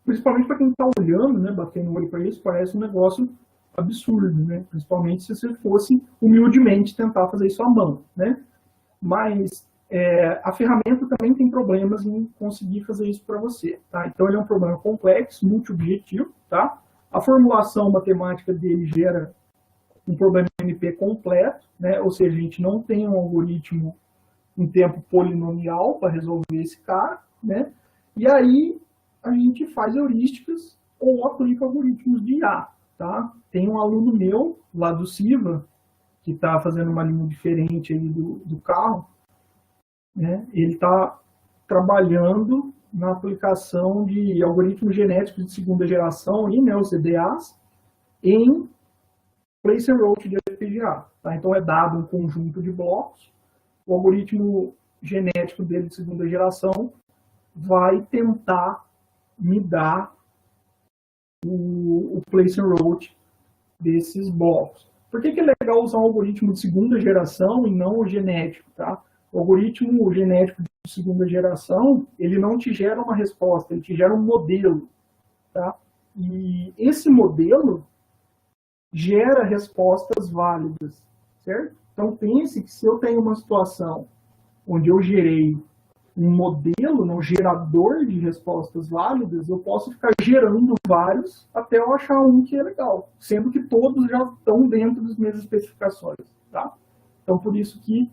principalmente para quem está olhando, né, batendo o olho para isso, parece um negócio absurdo, né? Principalmente se você fosse humildemente tentar fazer isso à mão, né? Mas a ferramenta também tem problemas em conseguir fazer isso para você, tá? Então ele é um problema complexo, multiobjetivo, tá? A formulação matemática dele gera um problema NP completo, né? Ou seja, a gente não tem um algoritmo em tempo polinomial para resolver esse cara, né? E aí a gente faz heurísticas ou aplica algoritmos de IA, tá? Tem um aluno meu, lá do Siva, que está fazendo uma linha diferente aí do carro, né? Ele está trabalhando na aplicação de algoritmos genéticos de segunda geração, aí, né, os EDAs, em place and route de FPGA. Tá? Então é dado um conjunto de blocos, o algoritmo genético dele de segunda geração vai tentar me dar o place and route desses blocos. Por que é legal usar um algoritmo de segunda geração e não o genético? Tá? O algoritmo genético de segunda geração, ele não te gera uma resposta, ele te gera um modelo. Tá? E esse modelo gera respostas válidas, certo? Então pense que se eu tenho uma situação onde eu gerei um modelo, um gerador de respostas válidas, eu posso ficar gerando vários até eu achar um que é legal, sendo que todos já estão dentro das minhas especificações. Tá? Então, por isso que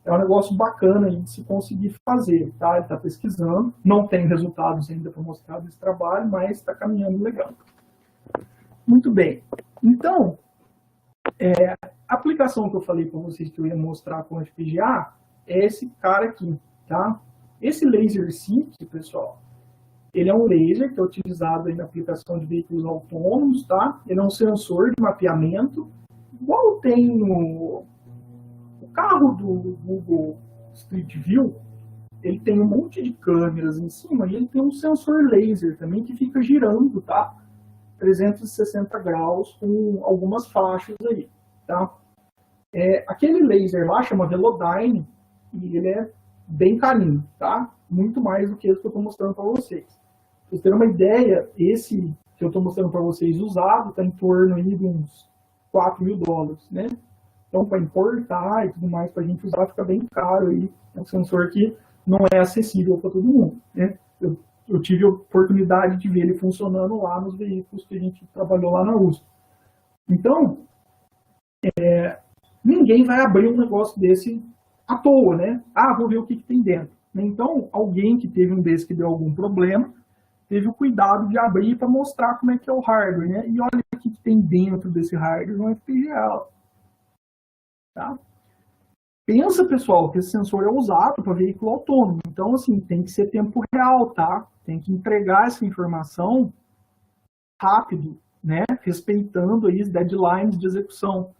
é um negócio bacana de se conseguir fazer. Tá? Ele está pesquisando, não tem resultados ainda para mostrar desse trabalho, mas está caminhando legal. Muito bem. Então, a aplicação que eu falei para vocês que eu ia mostrar com o FPGA é esse cara aqui. Tá? Esse laser SIC, pessoal, ele é um laser que é utilizado aí na aplicação de veículos autônomos, tá? Ele é um sensor de mapeamento, igual tem no carro do Google Street View, ele tem um monte de câmeras em cima e ele tem um sensor laser também que fica girando, tá? 360 graus com algumas faixas aí, tá? Aquele laser lá chama Velodyne e ele é bem carinho, tá? Muito mais do que esse que eu estou mostrando para vocês. Para vocês terem uma ideia, esse que eu estou mostrando para vocês usado está em torno aí de uns $4.000, né? Então, para importar e tudo mais, para a gente usar, fica bem caro aí. É um sensor que não é acessível para todo mundo, né? Eu tive a oportunidade de ver ele funcionando lá nos veículos que a gente trabalhou lá na USP. Então, ninguém vai abrir um negócio desse à toa, né? Ah, vou ver o que tem dentro. Então, alguém que teve um desse que deu algum problema, teve o cuidado de abrir para mostrar como é que é o hardware, né? E olha o que tem dentro desse hardware no FPGA. Tá? Pensa, pessoal, que esse sensor é usado para veículo autônomo. Então, assim, tem que ser tempo real, tá? Tem que entregar essa informação rápido, né? Respeitando aí as deadlines de execução.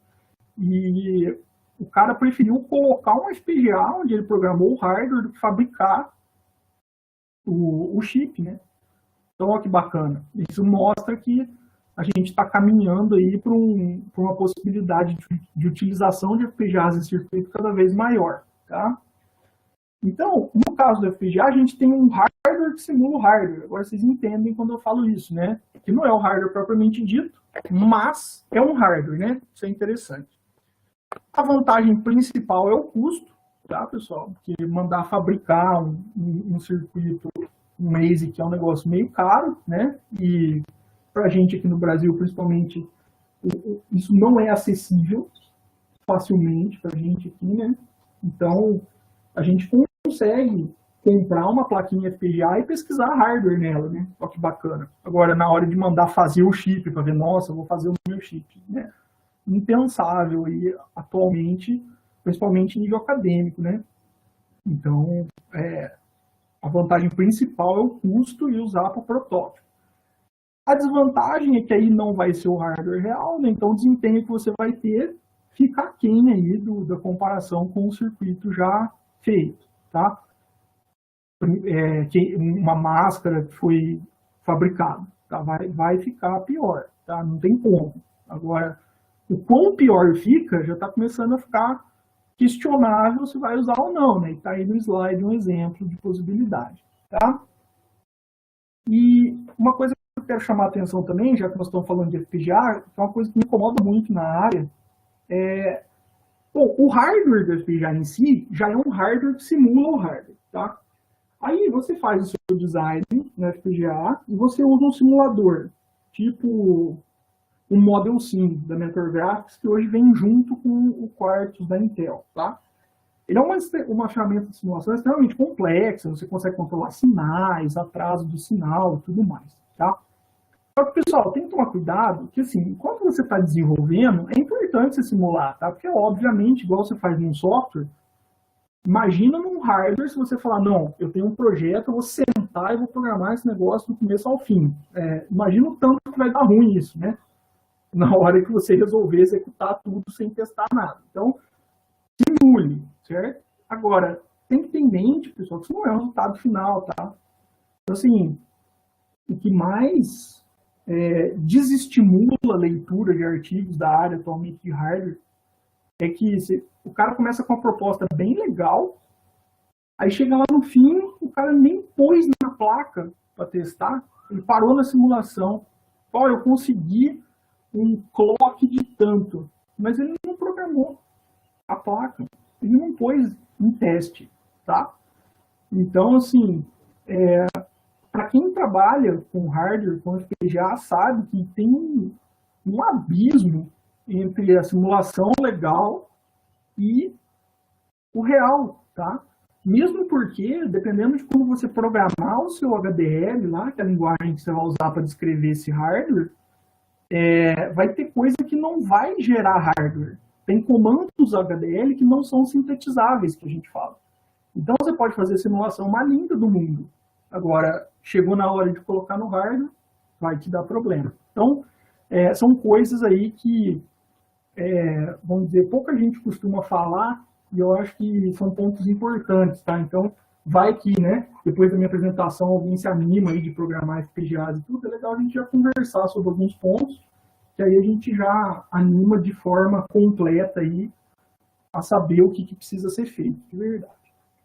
E o cara preferiu colocar um FPGA onde ele programou o hardware do que fabricar o chip, né? Então, olha que bacana. Isso mostra que a gente está caminhando aí para uma possibilidade de utilização de FPGAs em circuito cada vez maior, tá? Então, no caso do FPGA, a gente tem um hardware que simula o hardware. Agora vocês entendem quando eu falo isso, né? Que não é o hardware propriamente dito, mas é um hardware, né? Isso é interessante. A vantagem principal é o custo, tá, pessoal? Porque mandar fabricar um circuito, um ASIC, é um negócio meio caro, né? E para a gente aqui no Brasil, principalmente, isso não é acessível facilmente para a gente aqui, né? Então, a gente consegue comprar uma plaquinha FPGA e pesquisar hardware nela, né? Olha que bacana. Agora, na hora de mandar fazer o chip, para ver, nossa, eu vou fazer o meu chip, né? Impensável aí, atualmente, principalmente em nível acadêmico, né? Então, a vantagem principal é o custo e usar para o protótipo. A desvantagem é que aí não vai ser o hardware real, né? Então o desempenho que você vai ter fica aquém aí da comparação com o circuito já feito, tá? Uma máscara que foi fabricada, tá? Vai ficar pior, tá? Não tem como. Agora, o quão pior fica já está começando a ficar questionável se vai usar ou não, né? E está aí no slide um exemplo de possibilidade, tá? E uma coisa que eu quero chamar a atenção também, já que nós estamos falando de FPGA, que é uma coisa que me incomoda muito na área, bom, o hardware do FPGA em si já é um hardware que simula o hardware, tá? Aí você faz o seu design no FPGA e você usa um simulador, tipo o Model Sim da Mentor Graphics, que hoje vem junto com o Quartus da Intel, tá? Ele é uma ferramenta de simulação extremamente complexa, você consegue controlar sinais, atraso do sinal e tudo mais, tá? Só que, pessoal, tem que tomar cuidado, que assim, enquanto você está desenvolvendo, é importante você simular, tá? Porque, obviamente, igual você faz num software, imagina num hardware se você falar, não, eu tenho um projeto, eu vou sentar e vou programar esse negócio do começo ao fim. Imagina o tanto que vai dar ruim isso, né? Na hora que você resolver executar tudo sem testar nada. Então, simule, certo? Agora, tem que ter em mente, pessoal, que isso não é o resultado final, tá? Então, assim, o que mais desestimula a leitura de artigos da área atualmente de hardware é que o cara começa com uma proposta bem legal, aí chega lá no fim, o cara nem pôs na placa para testar, ele parou na simulação. Ó, eu consegui um clock de tanto, mas ele não programou a placa, ele não pôs em teste, tá? Então, assim, para quem trabalha com hardware, com FPGA, sabe que tem um abismo entre a simulação legal e o real, tá? Mesmo porque, dependendo de como você programar o seu HDL lá, que é a linguagem que você vai usar para descrever esse hardware, vai ter coisa que não vai gerar hardware. Tem comandos HDL que não são sintetizáveis, que a gente fala. Então você pode fazer a simulação mais linda do mundo. Agora, chegou na hora de colocar no hardware, vai te dar problema. Então, são coisas aí que, vamos dizer, pouca gente costuma falar, e eu acho que são pontos importantes, tá? Então, vai que, né, depois da minha apresentação, alguém se anima aí de programar FPGAs e tudo, é legal a gente já conversar sobre alguns pontos, que aí a gente já anima de forma completa aí a saber o que precisa ser feito, de verdade.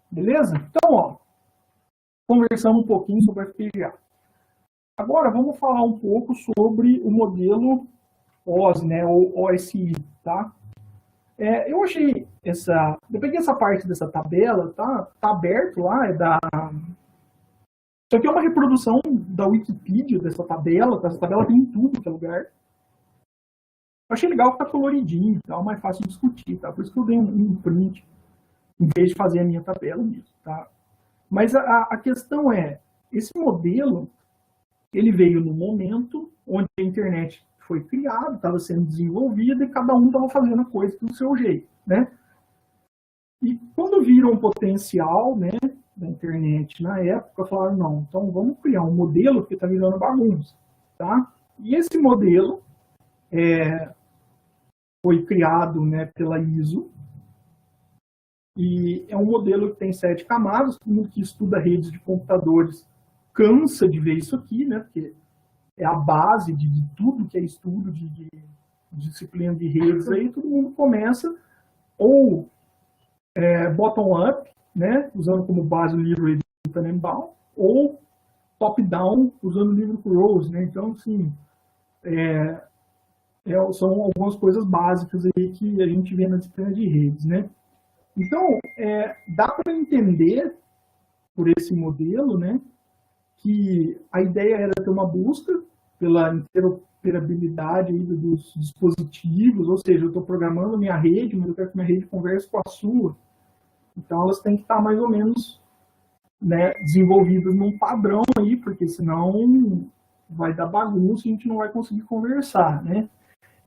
Beleza? Então, ó, conversamos um pouquinho sobre FPGA. Agora, vamos falar um pouco sobre o modelo OSI, né, ou OSI, tá? Eu achei eu peguei essa parte dessa tabela, tá aberto lá, isso aqui é uma reprodução da Wikipedia dessa tabela, tá? Essa tabela tem em tudo que é lugar. Eu achei legal que tá coloridinho, tá? Mais fácil de discutir, tá? Por isso que eu dei um print, em vez de fazer a minha tabela mesmo, tá? Mas a questão esse modelo, ele veio no momento onde a internet foi criada, estava sendo desenvolvida e cada um estava fazendo a coisa do seu jeito, né? E quando viram o potencial, né, da internet na época, falaram, não, então vamos criar um modelo que está virando bagunça, tá? E esse modelo foi criado, né, pela ISO, e é um modelo que tem 7 camadas. Todo mundo que estuda redes de computadores cansa de ver isso aqui, né, porque é a base de tudo que é estudo de disciplina de redes. Aí todo mundo começa ou bottom-up, né, usando como base o livro de Tannenbaum, ou top-down, usando o livro Rose, né. Então, assim, são algumas coisas básicas aí que a gente vê na disciplina de redes, né. Então, dá para entender por esse modelo, né, que a ideia era ter uma busca pela interoperabilidade aí dos dispositivos, ou seja, eu estou programando minha rede, mas eu quero que minha rede converse com a sua. Então, elas têm que estar mais ou menos né, desenvolvidas num padrão aí, porque senão vai dar bagunça e a gente não vai conseguir conversar, né?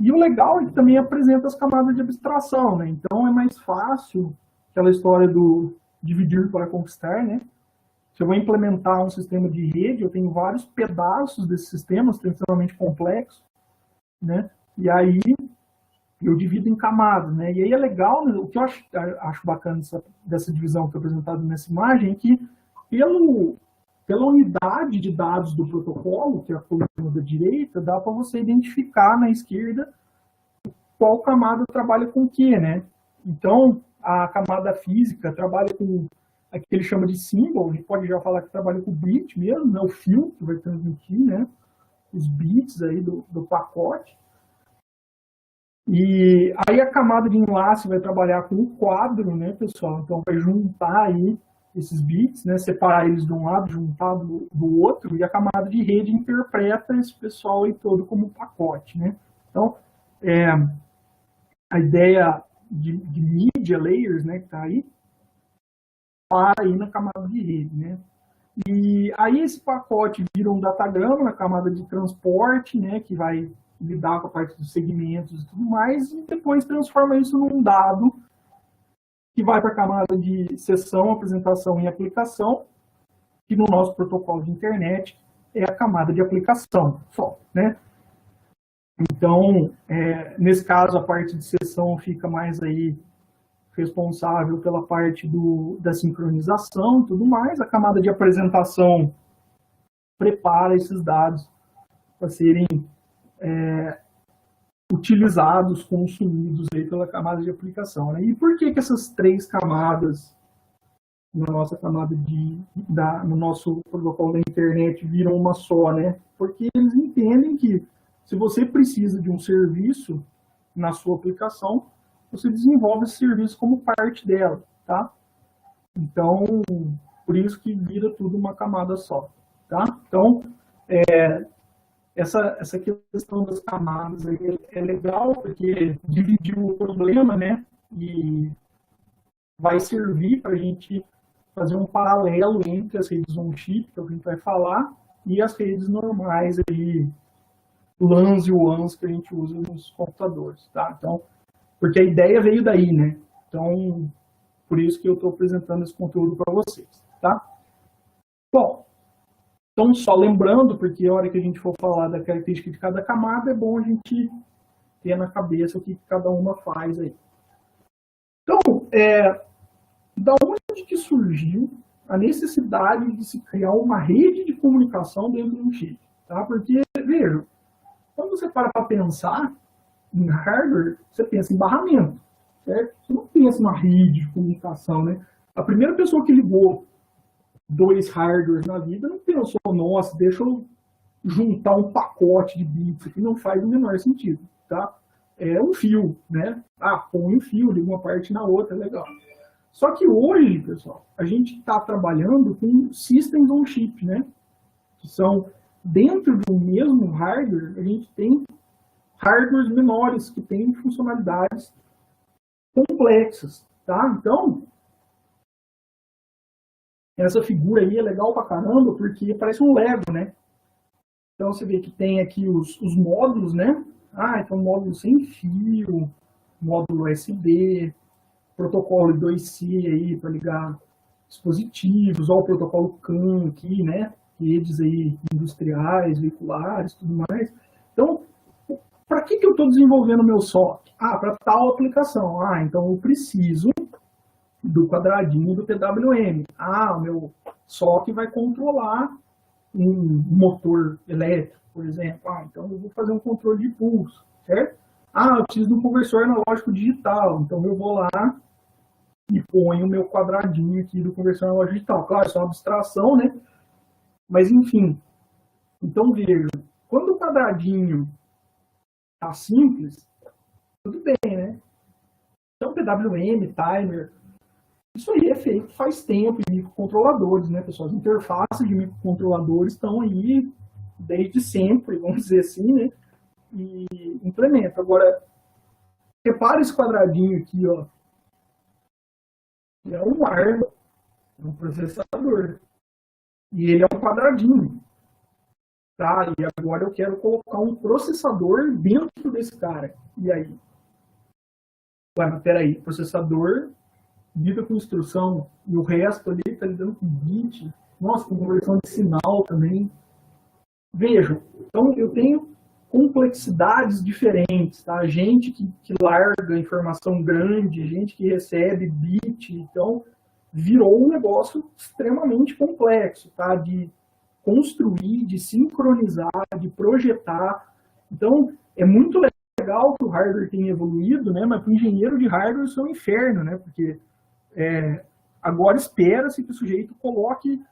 E o legal é que também apresenta as camadas de abstração, né? Então é mais fácil aquela história do dividir para conquistar, né? Se eu vou implementar um sistema de rede, eu tenho vários pedaços desse sistema, extremamente complexo, né? E aí eu divido em camadas, né? E aí é legal, né? O que eu acho bacana dessa divisão que é apresentada nessa imagem é que pela unidade de dados do protocolo, que é a coluna da direita, dá para você identificar na esquerda qual camada trabalha com o que, né? Então, a camada física trabalha com aqui que ele chama de símbolo, a gente pode já falar que trabalha com o bit mesmo, né? O fio que vai transmitir, né? Os bits aí do pacote. E aí a camada de enlace vai trabalhar com o quadro, né, pessoal? Então vai juntar aí esses bits, né, separar eles de um lado, juntar do outro, e a camada de rede interpreta esse pessoal aí todo como um pacote, né? Então, a ideia de media layers, né, que está aí, para aí na camada de rede, né? E aí esse pacote vira um datagrama na camada de transporte, né, que vai lidar com a parte dos segmentos e tudo mais, e depois transforma isso num dado que vai para a camada de sessão, apresentação e aplicação, que no nosso protocolo de internet é a camada de aplicação só, né? Então, nesse caso, a parte de sessão fica mais aí responsável pela parte da sincronização e tudo mais. A camada de apresentação prepara esses dados para serem utilizados, consumidos aí pela camada de aplicação, né? E por que essas três camadas na nossa camada no nosso protocolo da internet viram uma só, né? Porque eles entendem que se você precisa de um serviço na sua aplicação, você desenvolve esse serviço como parte dela, tá? Então, por isso que vira tudo uma camada só, tá? Então, essa questão das camadas aí é legal, porque dividiu o problema, né? E vai servir para a gente fazer um paralelo entre as redes on-chip, que é o que a gente vai falar, e as redes normais aí, LANs e WANs que a gente usa nos computadores, tá? Então, porque a ideia veio daí, né? Então, por isso que eu estou apresentando esse conteúdo para vocês, tá? Bom, então só lembrando, porque a hora que a gente for falar da característica de cada camada, é bom a gente ter na cabeça o que cada uma faz aí. Então, da onde que surgiu a necessidade de se criar uma rede de comunicação dentro de um chip? Tá? Porque, veja, quando você para pensar em hardware, você pensa em barramento, certo? Você não pensa na rede de comunicação, né? A primeira pessoa que ligou dois hardwares na vida não pensou, nossa, deixa eu juntar um pacote de bits aqui, não faz o menor sentido, tá? É um fio, né? Põe um fio, liga uma parte na outra, legal. Só que hoje, pessoal, a gente está trabalhando com systems on chip, né? Que são, dentro do mesmo hardware, a gente tem hardwares menores que têm funcionalidades complexas, tá? Então, essa figura aí é legal pra caramba, porque parece um Lego, né? Então, você vê que tem aqui os módulos, né? Então, módulo sem fio, módulo USB, protocolo 2C aí para ligar dispositivos, ó, o protocolo CAN aqui, né? Redes aí industriais, veiculares, tudo mais. Então, para que eu estou desenvolvendo o meu SOC? Para tal aplicação. Então eu preciso do quadradinho do PWM. O meu SOC vai controlar um motor elétrico, por exemplo. Então eu vou fazer um controle de pulso, certo? Eu preciso de um conversor analógico digital. Então eu vou lá e ponho o meu quadradinho aqui do conversor analógico digital. Claro, isso é uma abstração, né? Mas enfim. Então veja, quando o quadradinho tá simples, tudo bem, né? Então PWM, timer, isso aí é feito faz tempo em microcontroladores, né, pessoal? As interfaces de microcontroladores estão aí desde sempre, vamos dizer assim, né? E implementa. Agora, repara esse quadradinho aqui, ó. É um ar, É um processador. E ele é um quadradinho. Tá? E agora eu quero colocar um processador dentro desse cara. E aí? Ué, mas peraí, processador lida com instrução e o resto ali está lidando com bit. Nossa, com conversão de sinal também. Vejam, então eu tenho complexidades diferentes, tá? Gente que larga informação grande, gente que recebe bit, então virou um negócio extremamente complexo, tá? De construir, de sincronizar, de projetar. Então, é muito legal que o hardware tenha evoluído, né? Mas para o engenheiro de hardware isso é um inferno, né? Porque agora espera-se que o sujeito coloque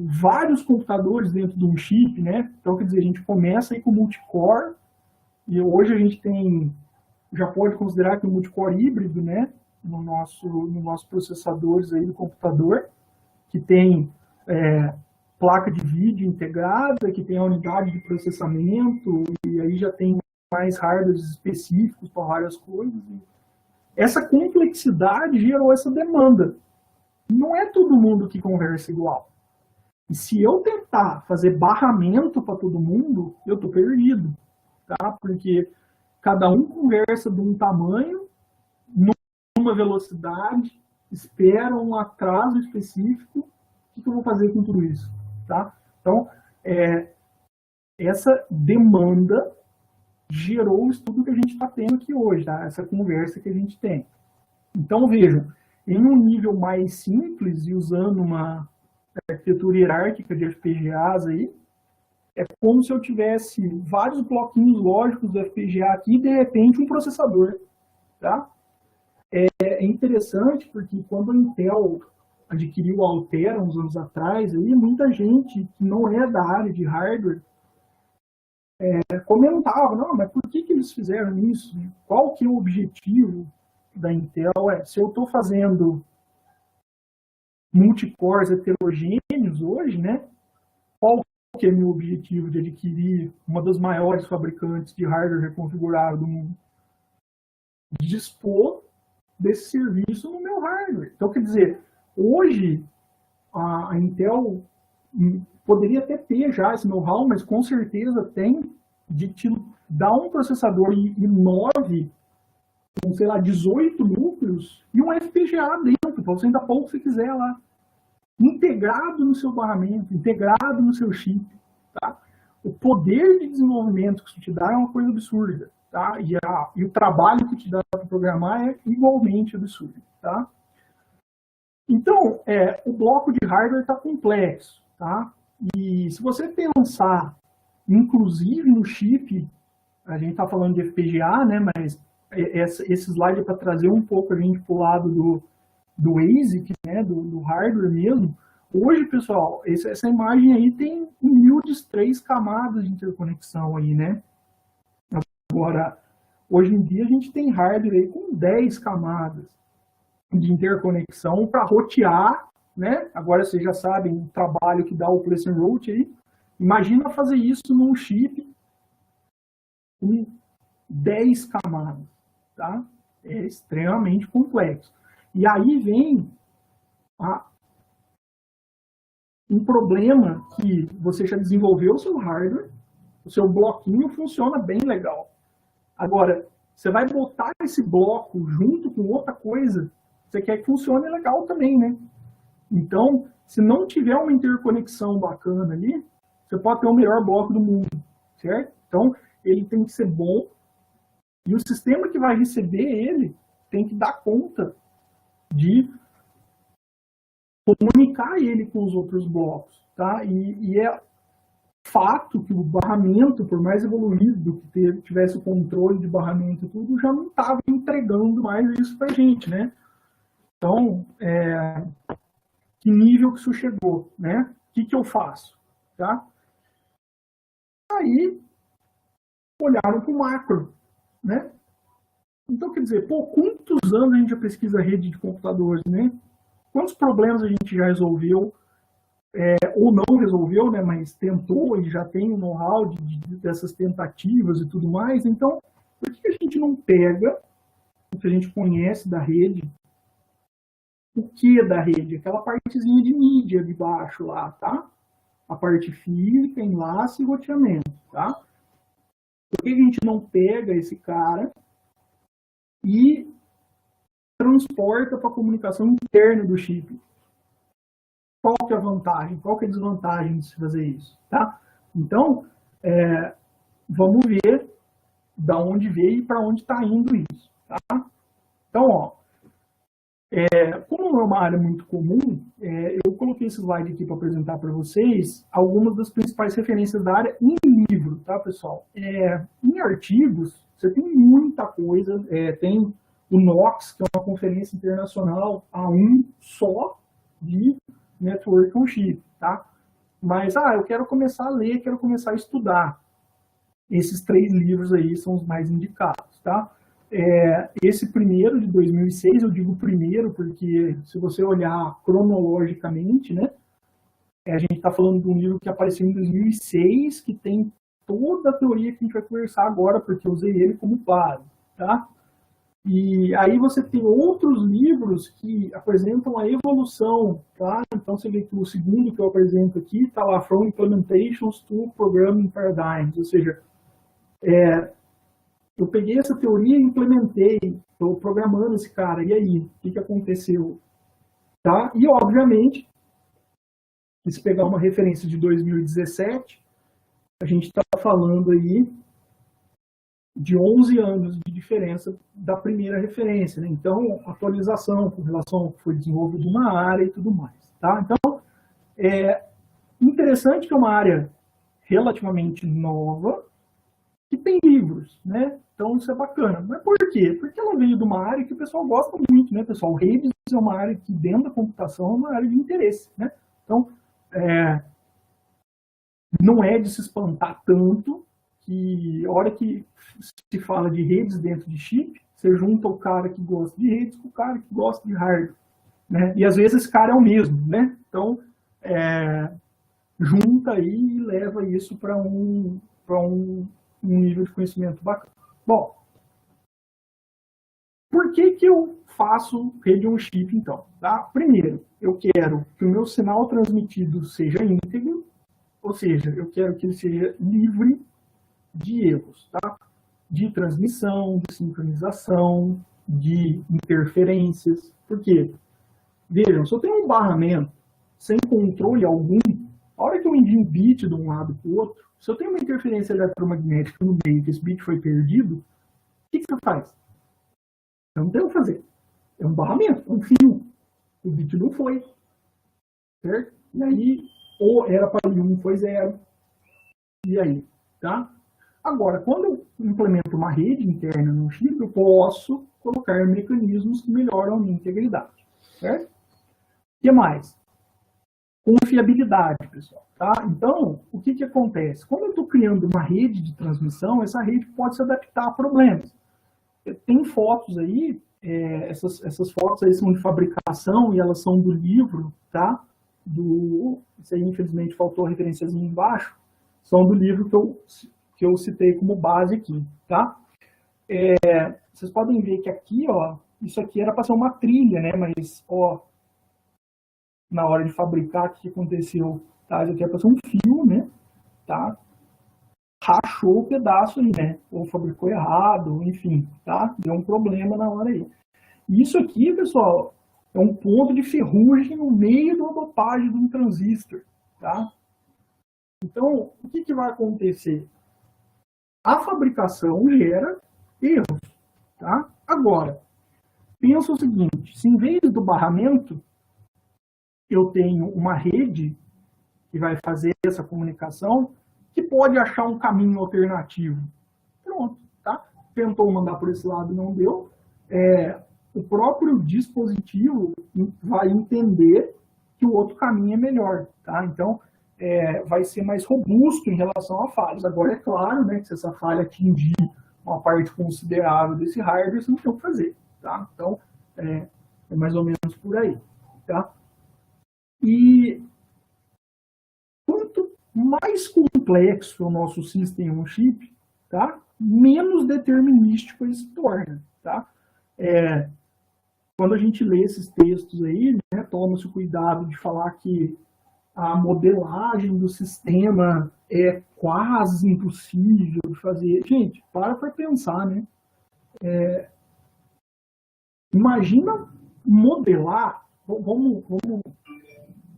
vários computadores dentro de um chip, né? Então, quer dizer, a gente começa aí com multicore, e hoje a gente já pode considerar que um multicore híbrido, né? No nosso processadores aí do computador, que tem placa de vídeo integrada, que tem a unidade de processamento, e aí já tem mais hardwares específicos para várias coisas. Essa complexidade gerou essa demanda. Não é todo mundo que conversa igual. E se eu tentar fazer barramento para todo mundo, eu estou perdido. Tá? Porque cada um conversa de um tamanho, numa velocidade, espera um atraso específico. O que eu vou fazer com tudo isso? Tá? Então, essa demanda gerou o estudo que a gente está tendo aqui hoje, tá? Essa conversa que a gente tem. Então, vejam, em um nível mais simples e usando uma arquitetura hierárquica de FPGAs aí, é como se eu tivesse vários bloquinhos lógicos do FPGA aqui e, de repente, um processador. Tá? É interessante porque quando a Intel adquiriu a Altera uns anos atrás, aí, muita gente que não é da área de hardware comentava, não, mas por que eles fizeram isso? Qual que é o objetivo da Intel? Se eu estou fazendo multicores heterogêneos hoje, né? Qual que é meu objetivo de adquirir uma das maiores fabricantes de hardware reconfigurável do mundo? Dispor desse serviço no meu hardware. Então, quer dizer, hoje a Intel poderia até ter já esse know-how, mas com certeza tem de te dar um processador i9 com, sei lá, 18 núcleos e um FPGA dentro, para você ainda pôr o que você quiser lá. Integrado no seu barramento, integrado no seu chip. Tá? O poder de desenvolvimento que isso te dá é uma coisa absurda. Tá? E o trabalho que te dá para programar é igualmente absurdo. Tá? Então, o bloco de hardware está complexo. Tá? E se você pensar, inclusive no chip, a gente está falando de FPGA, né, mas esse slide é para trazer um pouco a gente para o lado do ASIC, né, do hardware mesmo. Hoje, pessoal, essa imagem aí tem humildes 3 camadas de interconexão aí, né? Agora, hoje em dia a gente tem hardware aí com 10 camadas de interconexão para rotear, né? Agora vocês já sabem o trabalho que dá o place and route aí. Imagina fazer isso num chip com 10 camadas, tá? É extremamente complexo. E aí vem um problema que você já desenvolveu o seu hardware, o seu bloquinho funciona bem legal. Agora, você vai botar esse bloco junto com outra coisa, você quer que funcione legal também, né? Então, se não tiver uma interconexão bacana ali, você pode ter o melhor bloco do mundo, certo? Então, ele tem que ser bom e o sistema que vai receber ele tem que dar conta de comunicar ele com os outros blocos, tá? E é fato que o barramento, por mais evoluído que tivesse o controle de barramento e tudo, já não estava entregando mais isso para a gente, né? Então, que nível que isso chegou, né? O que eu faço, tá? Aí, olharam para o macro, né? Então, quer dizer, quantos anos a gente já pesquisa rede de computadores, né? Quantos problemas a gente já resolveu, ou não resolveu, né, mas tentou e já tem o know-how dessas tentativas e tudo mais. Então, por que a gente não pega o que a gente conhece da rede o que da rede? Aquela partezinha de mídia de baixo lá, tá? A parte física, enlace e roteamento, tá? Por que a gente não pega esse cara e transporta para a comunicação interna do chip? Qual que é a vantagem? Qual que é a desvantagem de se fazer isso, tá? Então, vamos ver da onde veio e para onde está indo isso, tá? Então, ó, como não é uma área muito comum, eu coloquei esse slide aqui para apresentar para vocês algumas das principais referências da área em livro, tá, pessoal? Em artigos, você tem muita coisa, tem o NOX, que é uma conferência internacional A1 só de Network on Chip, tá? Mas, eu quero começar a ler, quero começar a estudar. Esses 3 livros aí são os mais indicados, tá? Esse primeiro, de 2006, eu digo primeiro porque, se você olhar cronologicamente, né, a gente está falando de um livro que apareceu em 2006, que tem toda a teoria que a gente vai conversar agora, porque eu usei ele como base, tá? E aí você tem outros livros que apresentam a evolução, tá? Então você vê que o segundo que eu apresento aqui está lá, From Implementations to Programming Paradigms, ou seja, eu peguei essa teoria e implementei, estou programando esse cara, e aí? O que aconteceu? Tá? E, obviamente, se pegar uma referência de 2017, a gente está falando aí de 11 anos de diferença da primeira referência, né? Então, atualização com relação ao que foi desenvolvido na área e tudo mais. Tá? Então, interessante que é uma área relativamente nova, que tem livros, né? Então isso é bacana. Mas por quê? Porque ela veio de uma área que o pessoal gosta muito, né, pessoal? Redes é uma área que dentro da computação é uma área de interesse, né? Então, não é de se espantar tanto que a hora que se fala de redes dentro de chip, você junta o cara que gosta de redes com o cara que gosta de hardware, né? E às vezes esse cara é o mesmo, né? Então, junta aí e leva isso para um nível de conhecimento bacana. Bom, por que eu faço rede on chip, então? Tá? Primeiro, eu quero que o meu sinal transmitido seja íntegro, ou seja, eu quero que ele seja livre de erros, tá? De transmissão, de sincronização, de interferências. Por quê? Vejam, se eu tenho um barramento sem controle algum, a hora que eu envio um bit de um lado para o outro, se eu tenho uma interferência eletromagnética no meio, que esse bit foi perdido, o que você faz? Eu não tenho o que fazer. É um barramento, é um fio. O bit não foi. Certo? E aí, ou era para 1, foi 0. E aí? Tá? Agora, quando eu implemento uma rede interna no chip, eu posso colocar mecanismos que melhoram a minha integridade. Certo? O que mais? Confiabilidade, pessoal. Tá? Então, o que acontece? Quando eu estou criando uma rede de transmissão, essa rede pode se adaptar a problemas. Tem fotos aí, essas fotos aí são de fabricação e elas são do livro, tá? Isso aí, infelizmente, faltou a referenciazinha embaixo. São do livro que eu citei como base aqui, tá? Vocês podem ver que aqui, ó, isso aqui era para ser uma trilha, né? Mas, ó, na hora de fabricar, o que aconteceu? Tá? Isso aqui era para ser um fio, né? Tá? Rachou o pedaço aí, né? Ou fabricou errado, enfim, tá? Deu um problema na hora aí. Isso aqui, pessoal, é um ponto de ferrugem no meio da dopagem de um transistor, tá? Então, o que vai acontecer? A fabricação gera erros, tá? Agora, pensa o seguinte, se em vez do barramento, eu tenho uma rede que vai fazer essa comunicação, que pode achar um caminho alternativo. Pronto, tá? Tentou mandar por esse lado, não deu. O próprio dispositivo vai entender que o outro caminho é melhor, tá? Então, vai ser mais robusto em relação a falhas. Agora, é claro, né, que se essa falha atingir uma parte considerável desse hardware, você não tem o que fazer, tá? Então, é mais ou menos por aí, tá? E quanto mais complexo o nosso System on Chip, tá? Menos determinístico ele se torna, tá? quando a gente lê esses textos aí, né, toma-se o cuidado de falar que a modelagem do sistema é quase impossível de fazer. Gente, para pensar, né? Imagina modelar, vamos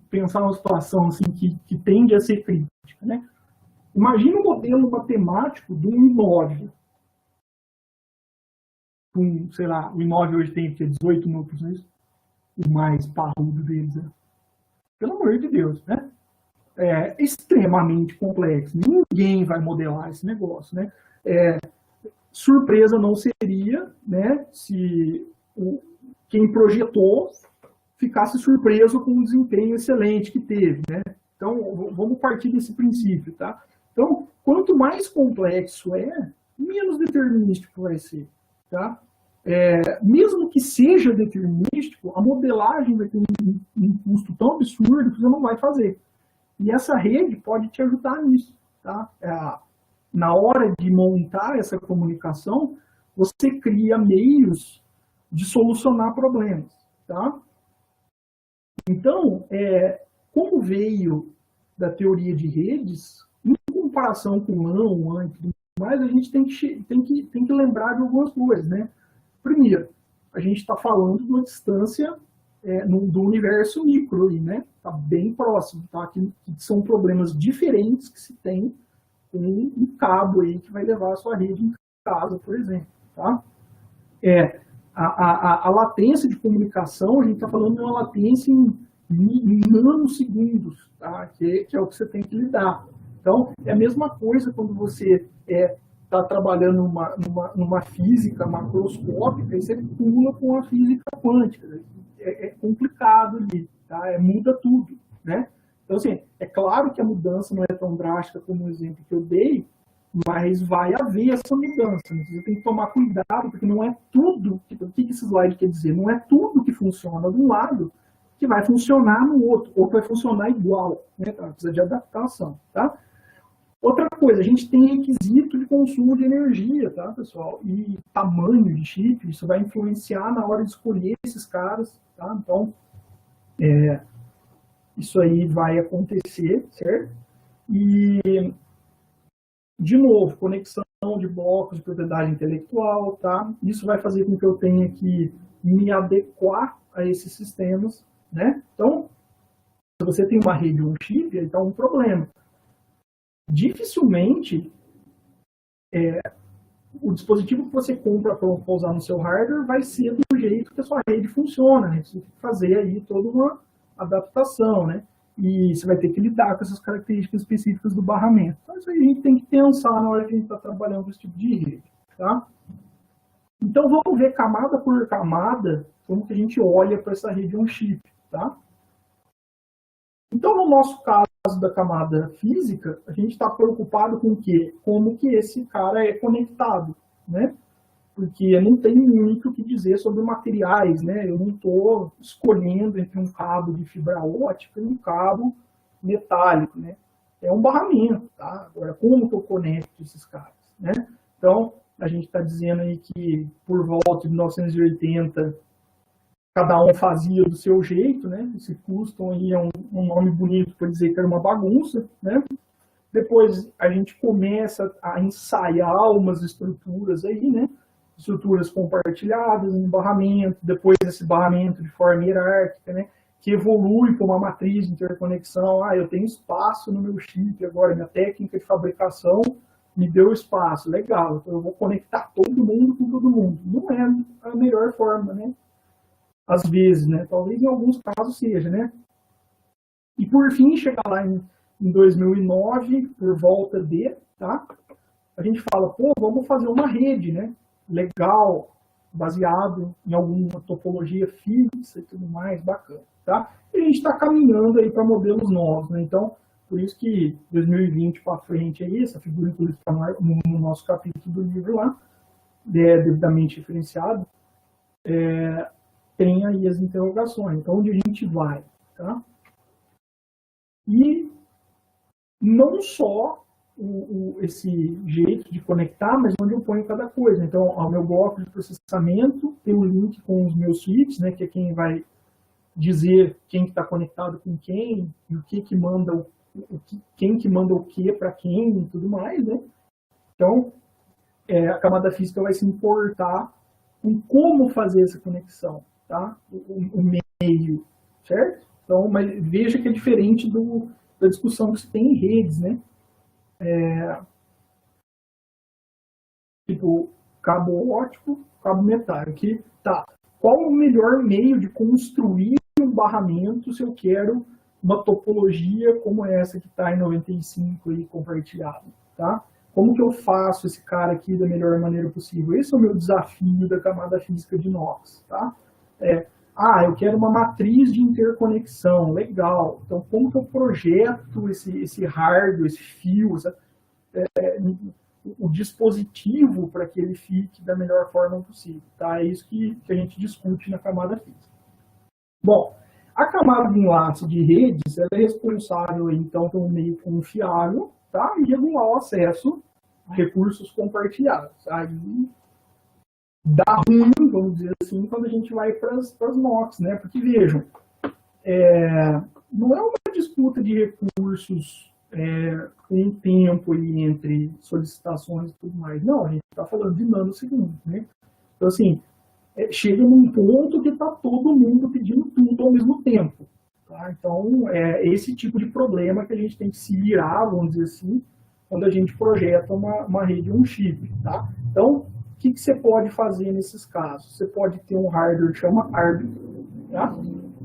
pensar uma situação assim, que tende a ser crítica, né? Imagina um modelo matemático de um imóvel. Sei lá, o imóvel hoje tem 18 núcleos, não é isso? O mais parrudo deles, né? Pelo amor de Deus, né? É extremamente complexo. Ninguém vai modelar esse negócio, né? Surpresa não seria, né, se quem projetou ficasse surpreso com o desempenho excelente que teve, né? Então, vamos partir desse princípio, tá? Então, quanto mais complexo menos determinístico vai ser, tá? Mesmo que seja determinístico, a modelagem vai ter um custo tão absurdo que você não vai fazer. E essa rede pode te ajudar nisso, tá? Na hora de montar essa comunicação, você cria meios de solucionar problemas, tá? Então, como veio da teoria de redes, em comparação com o LAN e tudo mais, a gente tem que lembrar de algumas coisas, né? Primeiro, a gente está falando de uma distância do universo micro, né? Está bem próximo, tá? Que são problemas diferentes que se tem com um cabo aí que vai levar a sua rede em casa, por exemplo, tá? A latência de comunicação, a gente está falando de uma latência em nanosegundos, tá? Que é o que você tem que lidar. Então, é a mesma coisa quando você está trabalhando numa física macroscópica e você pula com a física quântica. É complicado ali, tá? Muda tudo, né? Então, assim, é claro que a mudança não é tão drástica como o exemplo que eu dei, mas vai haver essa mudança. Né? Você tem que tomar cuidado, porque não é tudo, o que esse slide quer dizer? Não é tudo que funciona de um lado que vai funcionar no outro, ou que vai funcionar igual, né? Tá? Precisa de adaptação, tá? Outra coisa, a gente tem requisito de consumo de energia, tá, pessoal? E tamanho de chip, isso vai influenciar na hora de escolher esses caras, tá? Então, isso aí vai acontecer, certo? E, de novo, conexão de blocos de propriedade intelectual, tá? Isso vai fazer com que eu tenha que me adequar a esses sistemas, né? Então, se você tem uma rede ou um chip, aí está um problema. Dificilmente o dispositivo que você compra para usar no seu hardware vai ser do jeito que a sua rede funciona, né? Você tem que fazer aí toda uma adaptação, né? E você vai ter que lidar com essas características específicas do barramento. Então, isso aí a gente tem que pensar na hora que a gente está trabalhando com esse tipo de rede, tá? Então, vamos ver camada por camada como que a gente olha para essa rede on-chip, tá? Então, no nosso caso da camada física, a gente está preocupado com o quê? Como que esse cara é conectado, né? Porque não tem muito o que dizer sobre materiais, né? Eu não estou escolhendo entre um cabo de fibra ótica e um cabo metálico, né? É um barramento, tá? Agora, como que eu conecto esses caras, né? Então, a gente está dizendo aí que por volta de 1980, cada um fazia do seu jeito, né? Esse custom aí é um nome bonito para dizer que era uma bagunça, né? Depois a gente começa a ensaiar umas estruturas aí, né? Estruturas compartilhadas em barramento, depois esse barramento de forma hierárquica, né? Que evolui com uma matriz de interconexão. Ah, eu tenho espaço no meu chip agora, minha técnica de fabricação me deu espaço, legal, então eu vou conectar todo mundo com todo mundo. Não é a melhor forma, né? Às vezes, né? Talvez em alguns casos seja, né? E por fim, chegar lá em 2009, por volta de, tá? A gente fala, pô, vamos fazer uma rede, né? Legal, baseado em alguma topologia fixa e tudo mais, bacana, tá? E a gente está caminhando aí para modelos novos, né? Então, por isso que 2020 para frente aí, essa figura inclusive está no nosso capítulo do livro lá, devidamente referenciado, tem aí as interrogações. Então, onde a gente vai, tá? E não só esse jeito de conectar, mas onde eu ponho cada coisa. Então, ao meu bloco de processamento, tem um link com os meus switches, né, que é quem vai dizer quem está conectado com quem, e o que manda quem que manda o que para quem e tudo mais, né? Então, a camada física vai se importar em como fazer essa conexão, tá? O meio, certo? Então, mas veja que é diferente da discussão que se tem em redes, né? Tipo, cabo óptico, cabo metálico. Que, tá, qual o melhor meio de construir um barramento se eu quero uma topologia como essa que está em 95 aí compartilhado, tá? Como que eu faço esse cara aqui da melhor maneira possível? Esse é o meu desafio da camada física de inox, tá? Eu quero uma matriz de interconexão, legal. Então, como que eu projeto esse hardware, esse fio, o dispositivo para que ele fique da melhor forma possível, tá? É isso que a gente discute na camada física. Bom, a camada de enlace de redes ela é responsável, então, por um meio confiável, tá? E regular o acesso a recursos compartilhados. Aí dá ruim, vamos dizer assim, quando a gente vai para as NOCs, né? Porque, vejam, não é uma disputa de recursos com tempo entre solicitações e tudo mais. Não, a gente está falando de nanosegundos, né? Então, assim, chega num ponto que está todo mundo pedindo tudo ao mesmo tempo. Tá? Então, é esse tipo de problema que a gente tem que se virar, vamos dizer assim, quando a gente projeta uma rede, um chip. Tá? Então, o que você pode fazer nesses casos? Você pode ter um hardware que chama árbitro. Tá?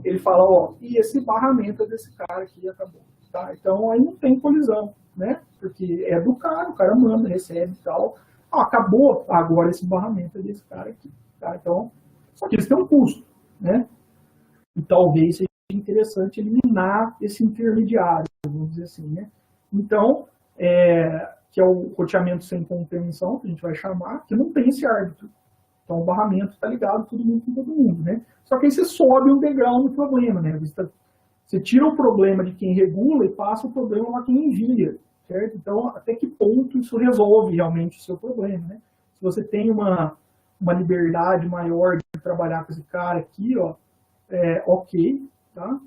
Ele fala, ó, e esse barramento é desse cara aqui e acabou. Tá? Então, aí não tem colisão, né? Porque é do cara, o cara manda, recebe e tal. Acabou, agora esse barramento é desse cara aqui. Tá? Então, só que eles têm um custo, né? E talvez seja interessante eliminar esse intermediário, vamos dizer assim, né? Então, que é o roteamento sem contenção, que a gente vai chamar, que não tem esse árbitro. Então, o barramento está ligado todo mundo com todo mundo, né? Só que aí você sobe um degrau no problema, né? Você tira o problema de quem regula e passa o problema para quem envia, certo? Então, até que ponto isso resolve realmente o seu problema, né? Se você tem uma liberdade maior de trabalhar com esse cara aqui, ó, ok, tá?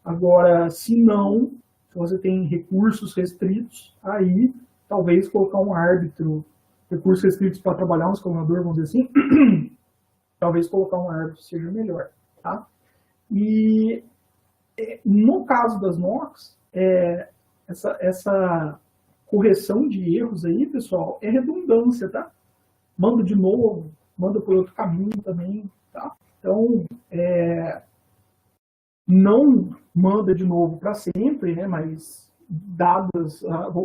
Agora, se não, se você tem recursos restritos, aí talvez colocar um árbitro, recursos restritos para trabalhar um escalonador, vamos dizer assim, talvez colocar um árbitro seja melhor, tá? E no caso das NOCs, essa correção de erros aí, pessoal, é redundância, tá? Manda de novo, manda por outro caminho também, tá? Então, não manda de novo para sempre, né? Mas dadas,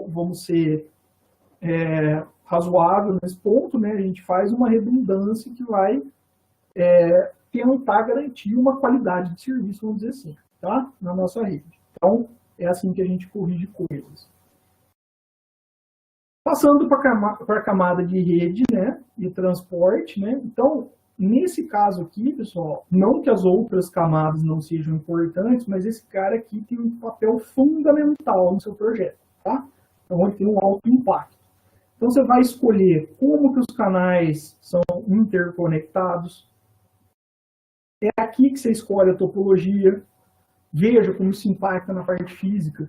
vamos ser razoável nesse ponto, né? A gente faz uma redundância que vai tentar garantir uma qualidade de serviço, vamos dizer assim, tá? Na nossa rede. Então, é assim que a gente corrige coisas. Passando para a camada de rede, né, e transporte, né, então, nesse caso aqui, pessoal, não que as outras camadas não sejam importantes, mas esse cara aqui tem um papel fundamental no seu projeto, tá? Então, ele tem um alto impacto. Então, você vai escolher como que os canais são interconectados. É aqui que você escolhe a topologia. Veja como isso impacta na parte física.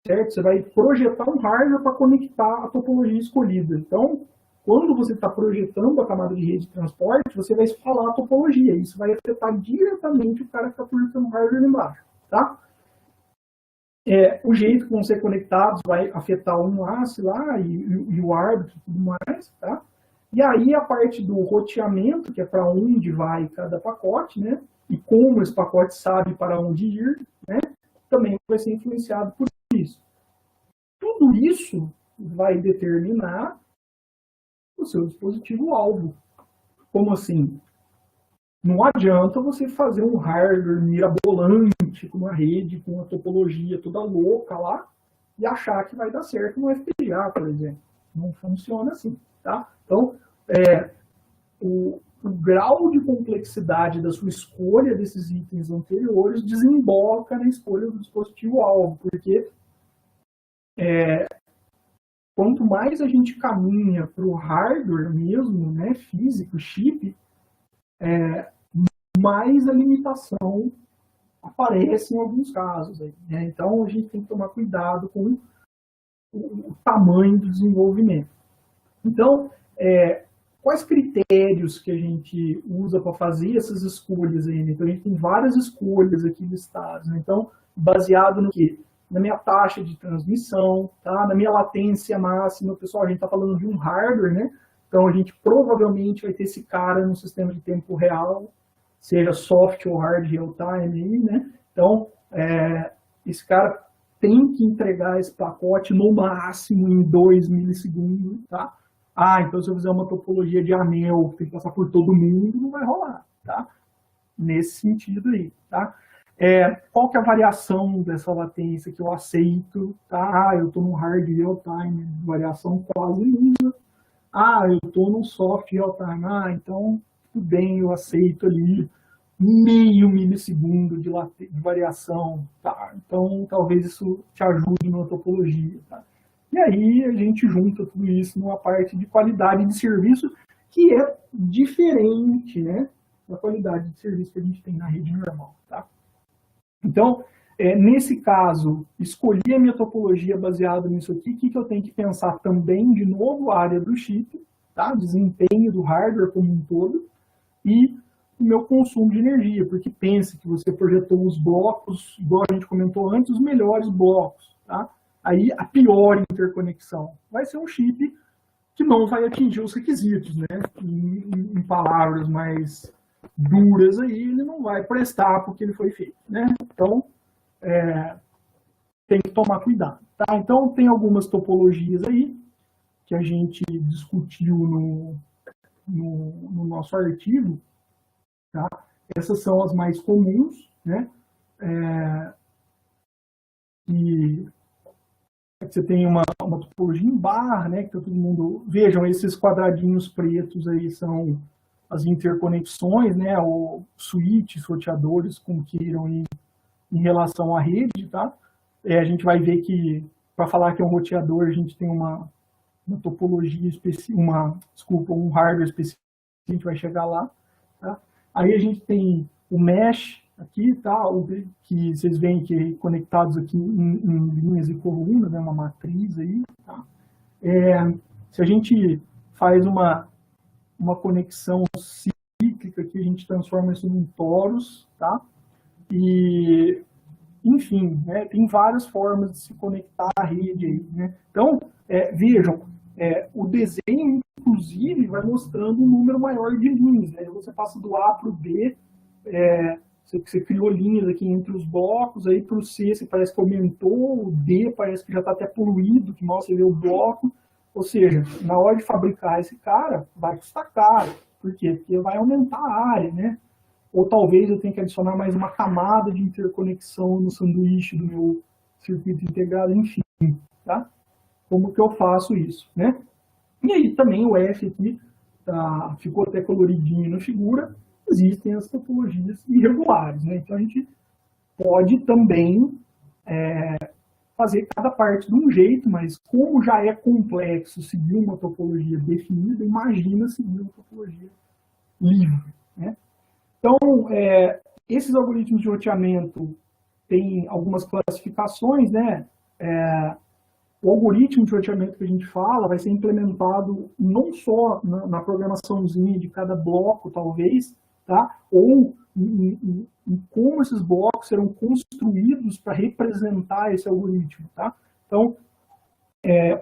Certo? Você vai projetar um hardware para conectar a topologia escolhida. Então, quando você está projetando a camada de rede de transporte, você vai escalar a topologia. Isso vai afetar diretamente o cara que está projetando o hardware embaixo. Tá? O jeito que vão ser conectados vai afetar o enlace lá e o árbitro e tudo mais. Tá? E aí a parte do roteamento, que é para onde vai cada pacote, né? E como esse pacote sabe para onde ir, né? Também vai ser influenciado por isso. Tudo isso vai determinar o seu dispositivo-alvo. Como assim? Não adianta você fazer um hardware mirabolante com uma rede, com uma topologia toda louca lá, e achar que vai dar certo no FPGA, por exemplo. Não funciona assim, tá? Então, o grau de complexidade da sua escolha desses itens anteriores desemboca na escolha do dispositivo-alvo, porque quanto mais a gente caminha para o hardware mesmo, né, físico, chip, mais a limitação aparece em alguns casos. Aí, né? Então, a gente tem que tomar cuidado com o tamanho do desenvolvimento. Então, quais critérios que a gente usa para fazer essas escolhas aí? Então, a gente tem várias escolhas aqui listadas. Né? Então, baseado no quê? Na minha taxa de transmissão, tá? Na minha latência máxima. Pessoal, a gente está falando de um hardware, né? Então, a gente provavelmente vai ter esse cara no sistema de tempo real, seja soft ou hard real-time, né? Então, esse cara tem que entregar esse pacote no máximo em 2 milissegundos, tá? Então se eu fizer uma topologia de anel, tem que passar por todo mundo, não vai rolar, tá? Nesse sentido aí, tá? Qual que é a variação dessa latência que eu aceito, tá? Eu estou no hard real-time, variação quase nula. Eu estou no soft real-time, então tudo bem, eu aceito ali meio milissegundo de variação, tá? Então talvez isso te ajude na topologia, tá? E aí a gente junta tudo isso numa parte de qualidade de serviço que é diferente, né, da qualidade de serviço que a gente tem na rede normal, tá? Então, nesse caso, escolhi a minha topologia baseada nisso aqui. O que eu tenho que pensar também, de novo, a área do chip, tá? Desempenho do hardware como um todo e o meu consumo de energia, porque pense que você projetou os blocos, igual a gente comentou antes, os melhores blocos, tá? Aí a pior interconexão vai ser um chip que não vai atingir os requisitos, né? Em palavras mais duras aí, ele não vai prestar porque ele foi feito, né? Então, tem que tomar cuidado, tá? Então, tem algumas topologias aí que a gente discutiu no nosso artigo, tá? Essas são as mais comuns, né? E você tem uma topologia em barra, né? Que todo mundo... Vejam, esses quadradinhos pretos aí são as interconexões, né? Ou switches, roteadores, como queiram, em relação à rede, tá? A gente vai ver que, para falar que é um roteador, a gente tem uma topologia específica, um hardware específico, a gente vai chegar lá, tá? Aí a gente tem o mesh aqui, tá? Que vocês veem que conectados aqui em linhas e colunas, né? Uma matriz aí, tá? Se a gente faz uma conexão cíclica aqui, a gente transforma isso num torus, tá? E, enfim, né? Tem várias formas de se conectar à rede aí, né? Então, vejam, o desenho, inclusive, vai mostrando um número maior de linhas, né? Você passa do A para o B, você criou linhas aqui entre os blocos, aí para o C você parece que aumentou, o D parece que já está até poluído, que mal você vê o bloco. Ou seja, na hora de fabricar esse cara, vai custar caro. Por quê? Porque vai aumentar a área, né? Ou talvez eu tenha que adicionar mais uma camada de interconexão no sanduíche do meu circuito integrado, enfim, tá? Como que eu faço isso, né? E aí também o F aqui, ficou até coloridinho na figura, existem as topologias irregulares, né? Então a gente pode também fazer cada parte de um jeito, mas como já é complexo seguir uma topologia definida, imagina seguir uma topologia livre, né? Então, esses algoritmos de roteamento têm algumas classificações, né? O algoritmo de roteamento que a gente fala vai ser implementado não só na programaçãozinha de cada bloco, talvez, tá? Ou em como esses blocos serão construídos para representar esse algoritmo, tá? Então,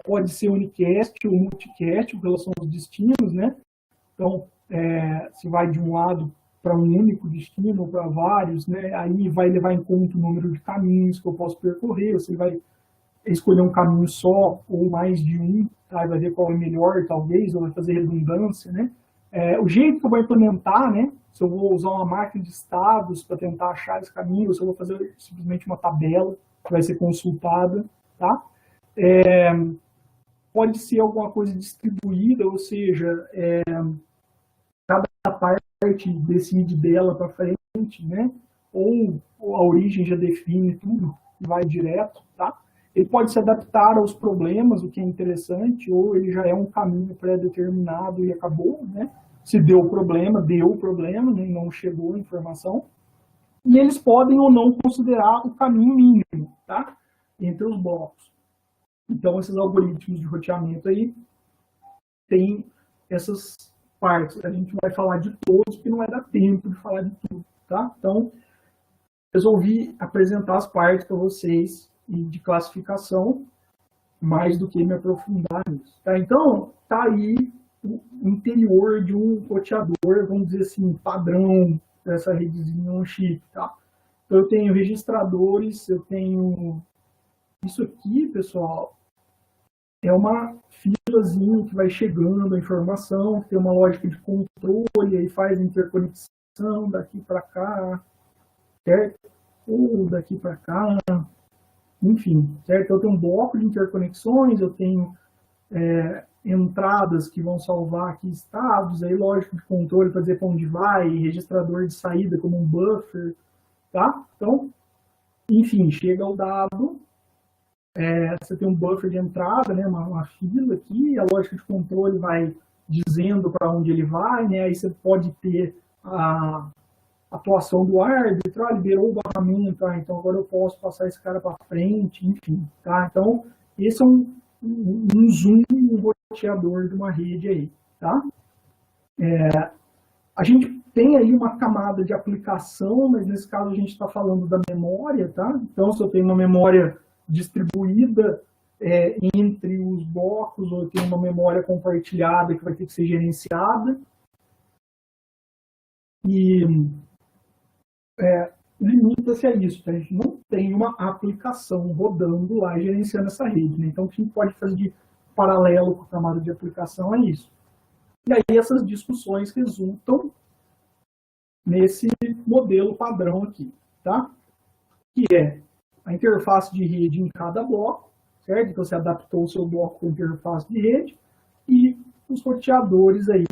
pode ser unicast ou multicast, em relação aos destinos, né? Então, se vai de um lado para um único destino ou para vários, né? Aí vai levar em conta o número de caminhos que eu posso percorrer, você vai escolher um caminho só ou mais de um, tá? Vai ver qual é melhor, talvez, ou vai fazer redundância, né? O jeito que eu vou implementar, né? Se eu vou usar uma máquina de estados para tentar achar esse caminho, ou se eu vou fazer simplesmente uma tabela que vai ser consultada, tá? Pode ser alguma coisa distribuída, ou seja, cada parte decide dela para frente, né? Ou a origem já define tudo e vai direto, tá? Ele pode se adaptar aos problemas, o que é interessante, ou ele já é um caminho pré-determinado e acabou, né? Se deu o problema, né? Não chegou a informação. E eles podem ou não considerar o caminho mínimo, tá? Entre os blocos. Então, esses algoritmos de roteamento aí tem essas partes. A gente vai falar de todos, porque não vai dar tempo de falar de tudo, tá? Então, resolvi apresentar as partes para vocês e de classificação, mais do que me aprofundar nisso. Tá? Então, tá aí o interior de um roteador, vamos dizer assim, padrão dessa redezinha on chip. Tá? Então, eu tenho registradores, eu tenho isso aqui, pessoal, é uma filazinha que vai chegando a informação, tem uma lógica de controle, aí faz interconexão daqui para cá, certo? Ou daqui para cá, enfim, certo? Eu tenho um bloco de interconexões, eu tenho entradas que vão salvar aqui estados, aí lógico de controle para dizer para onde vai, registrador de saída como um buffer, tá? Então, enfim, chega o dado, você tem um buffer de entrada, né, uma fila aqui, a lógica de controle vai dizendo para onde ele vai, né, aí você pode ter a atuação do árbitro, liberou o barramento, então agora eu posso passar esse cara para frente, enfim, tá? Então, esse é um zoom, um roteador de uma rede aí, tá? A gente tem aí uma camada de aplicação, mas nesse caso a gente está falando da memória, tá? Então, se eu tenho uma memória distribuída entre os blocos, ou eu tenho uma memória compartilhada que vai ter que ser gerenciada, e limita-se a isso, tá? A gente não tem uma aplicação rodando lá gerenciando essa rede, né? Então, o que a gente pode fazer de paralelo com a camada de aplicação é isso. E aí, essas discussões resultam nesse modelo padrão aqui, tá? Que é a interface de rede em cada bloco, certo? Então, você adaptou o seu bloco com a interface de rede e os roteadores aí,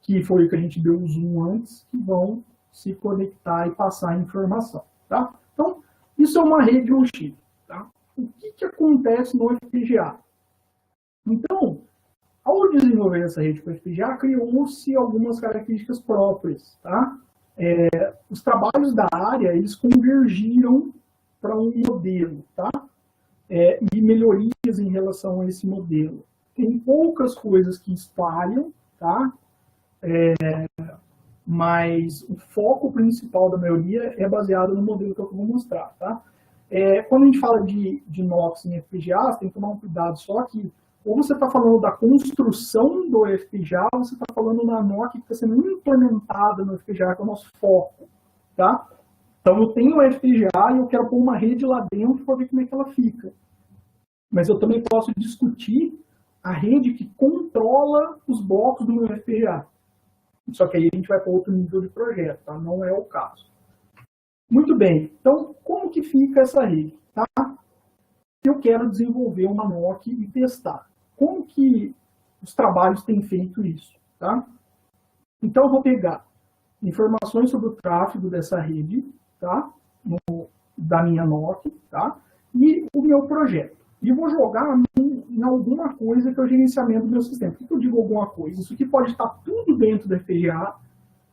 que foi o que a gente deu o zoom antes, que vão se conectar e passar a informação, tá? Então, isso é uma rede on chip, tá? O que acontece no FPGA? Então, ao desenvolver essa rede com o FPGA, criou-se algumas características próprias, tá? Os trabalhos da área, eles convergiram para um modelo, tá? E melhorias em relação a esse modelo. Tem poucas coisas que espalham, tá? Mas o foco principal da maioria é baseado no modelo que eu vou mostrar, tá? Quando a gente fala de NOX em FPGA, você tem que tomar um cuidado só que ou você está falando da construção do FPGA, ou você está falando na NOC que está sendo implementada no FPGA, que é o nosso foco, tá? Então eu tenho o FPGA e eu quero pôr uma rede lá dentro para ver como é que ela fica. Mas eu também posso discutir a rede que controla os blocos do meu FPGA. Só que aí a gente vai para outro nível de projeto, tá? Não é o caso. Muito bem, então como que fica essa rede? Tá? Eu quero desenvolver uma NOC e testar. Como que os trabalhos têm feito isso? Tá? Então eu vou pegar informações sobre o tráfego dessa rede, tá? Da minha NOC, tá? E o meu projeto. E vou jogar em alguma coisa que é o gerenciamento do meu sistema. Por que eu digo alguma coisa? Isso aqui pode estar tudo dentro do FPGA,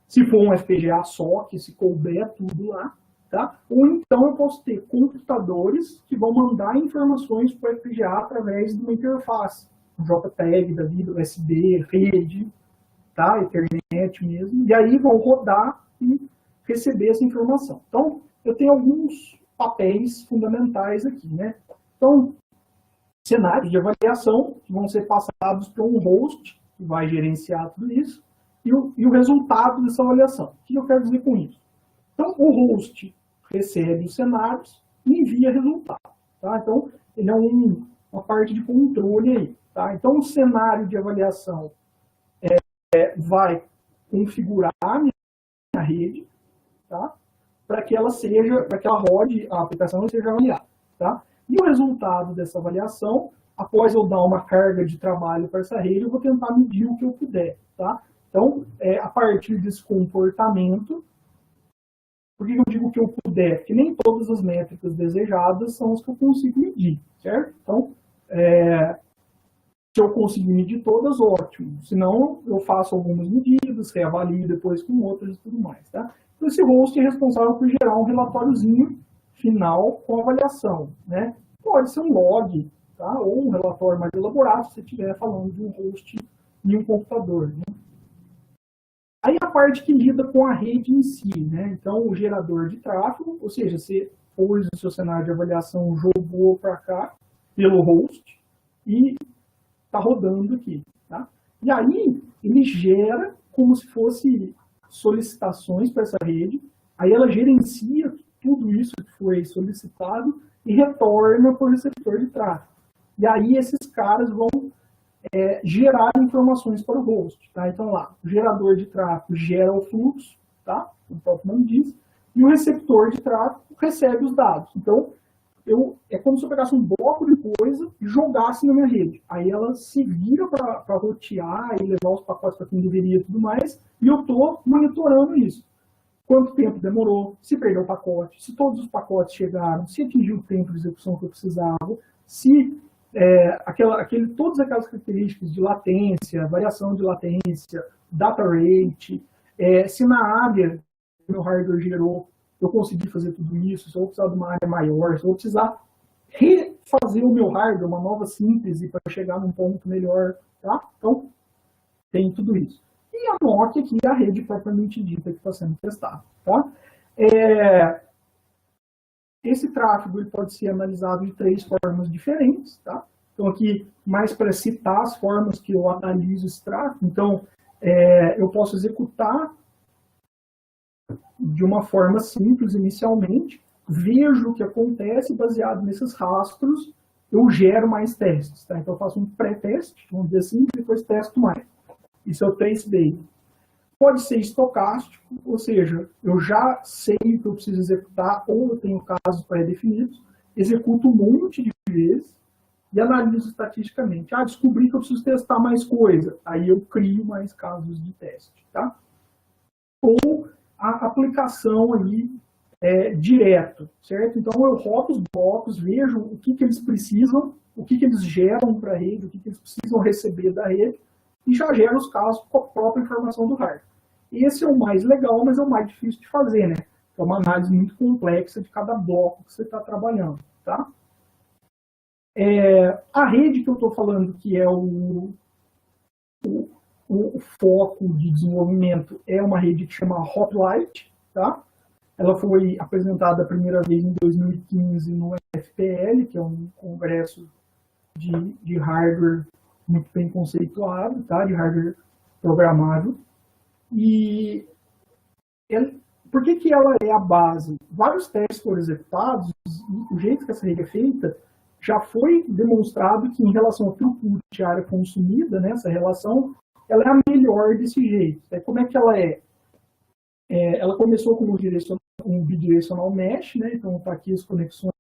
se for um FPGA só, que se couber tudo lá, tá? Ou então eu posso ter computadores que vão mandar informações para o FPGA através de uma interface, um JPEG da vida, USB, rede, tá? Ethernet mesmo, e aí vão rodar e receber essa informação. Então, eu tenho alguns papéis fundamentais aqui, né? Então, cenários de avaliação que vão ser passados para um host, que vai gerenciar tudo isso, e o resultado dessa avaliação. O que eu quero dizer com isso? Então, o host recebe os cenários e envia resultado. Tá? Então, ele é uma parte de controle aí. Tá? Então, o cenário de avaliação vai configurar a minha rede, tá? Para que ela rode, a aplicação seja avaliada. Tá? E o resultado dessa avaliação, após eu dar uma carga de trabalho para essa rede, eu vou tentar medir o que eu puder. Tá? Então, a partir desse comportamento, Por que eu digo que eu puder? Porque nem todas as métricas desejadas são as que eu consigo medir, certo? Então, se eu conseguir medir todas, ótimo. Se não, eu faço algumas medidas, reavalio depois com outras e tudo mais, tá? Então, esse host é responsável por gerar um relatóriozinho final com avaliação, né? Pode ser um log, tá? Ou um relatório mais elaborado, se você estiver falando de um host em um computador, né? Aí a parte que lida com a rede em si, né? Então, o gerador de tráfego, ou seja, você pôs o seu cenário de avaliação, jogou para cá pelo host e está rodando aqui, tá? E aí, ele gera como se fosse solicitações para essa rede, aí ela gerencia tudo isso que foi solicitado e retorna para o receptor de tráfego. E aí, esses caras vão gerar informações para o host, tá? Então, lá, o gerador de tráfego gera o fluxo, tá? O próprio nome diz, e o receptor de tráfego recebe os dados. Então, é como se eu pegasse um bloco de coisa e jogasse na minha rede. Aí ela se vira para rotear e levar os pacotes para quem deveria e tudo mais, e eu estou monitorando isso. Quanto tempo demorou, se perdeu o pacote, se todos os pacotes chegaram, se atingiu o tempo de execução que eu precisava, se todas aquelas características de latência, variação de latência, data rate, se na área que meu hardware gerou, eu consegui fazer tudo isso, se eu vou precisar de uma área maior, se eu vou precisar refazer o meu hardware, uma nova síntese para chegar num ponto melhor, tá? Então, tem tudo isso. E a NOC aqui é a rede propriamente dita que está sendo testada, tá? Esse tráfego ele pode ser analisado de 3 formas diferentes, tá? Então, aqui, mais para citar as formas que eu analiso esse tráfego. Então, eu posso executar de uma forma simples inicialmente, vejo o que acontece, baseado nesses rastros, eu gero mais testes. Tá? Então, eu faço um pré-teste, vamos dizer assim, e depois testo mais. Isso é o traceback. Pode ser estocástico, ou seja, eu já sei o que eu preciso executar, ou eu tenho casos pré-definidos, executo um monte de vezes e analiso estatisticamente. Descobri que eu preciso testar mais coisa. Aí eu crio mais casos de teste. Tá? Ou a aplicação ali direto, certo? Então eu rodo os blocos, vejo o que eles precisam, o que eles geram para a rede, o que eles precisam receber da rede, e já gero os casos com a própria informação do hardware. Esse é o mais legal, mas é o mais difícil de fazer, né? É uma análise muito complexa de cada bloco que você está trabalhando, tá? A rede que eu estou falando, que é o foco de desenvolvimento, é uma rede que chama Hoplite, tá? Ela foi apresentada a primeira vez em 2015 no FPL, que é um congresso de hardware muito bem conceituado, tá? De hardware programável. E por que ela é a base? Vários testes foram executados e o jeito que essa rede é feita já foi demonstrado que em relação ao throughput e área consumida, né, essa relação, ela é a melhor desse jeito. Como é que ela é? Ela começou com um bidirectional mesh, né, então está aqui as conexões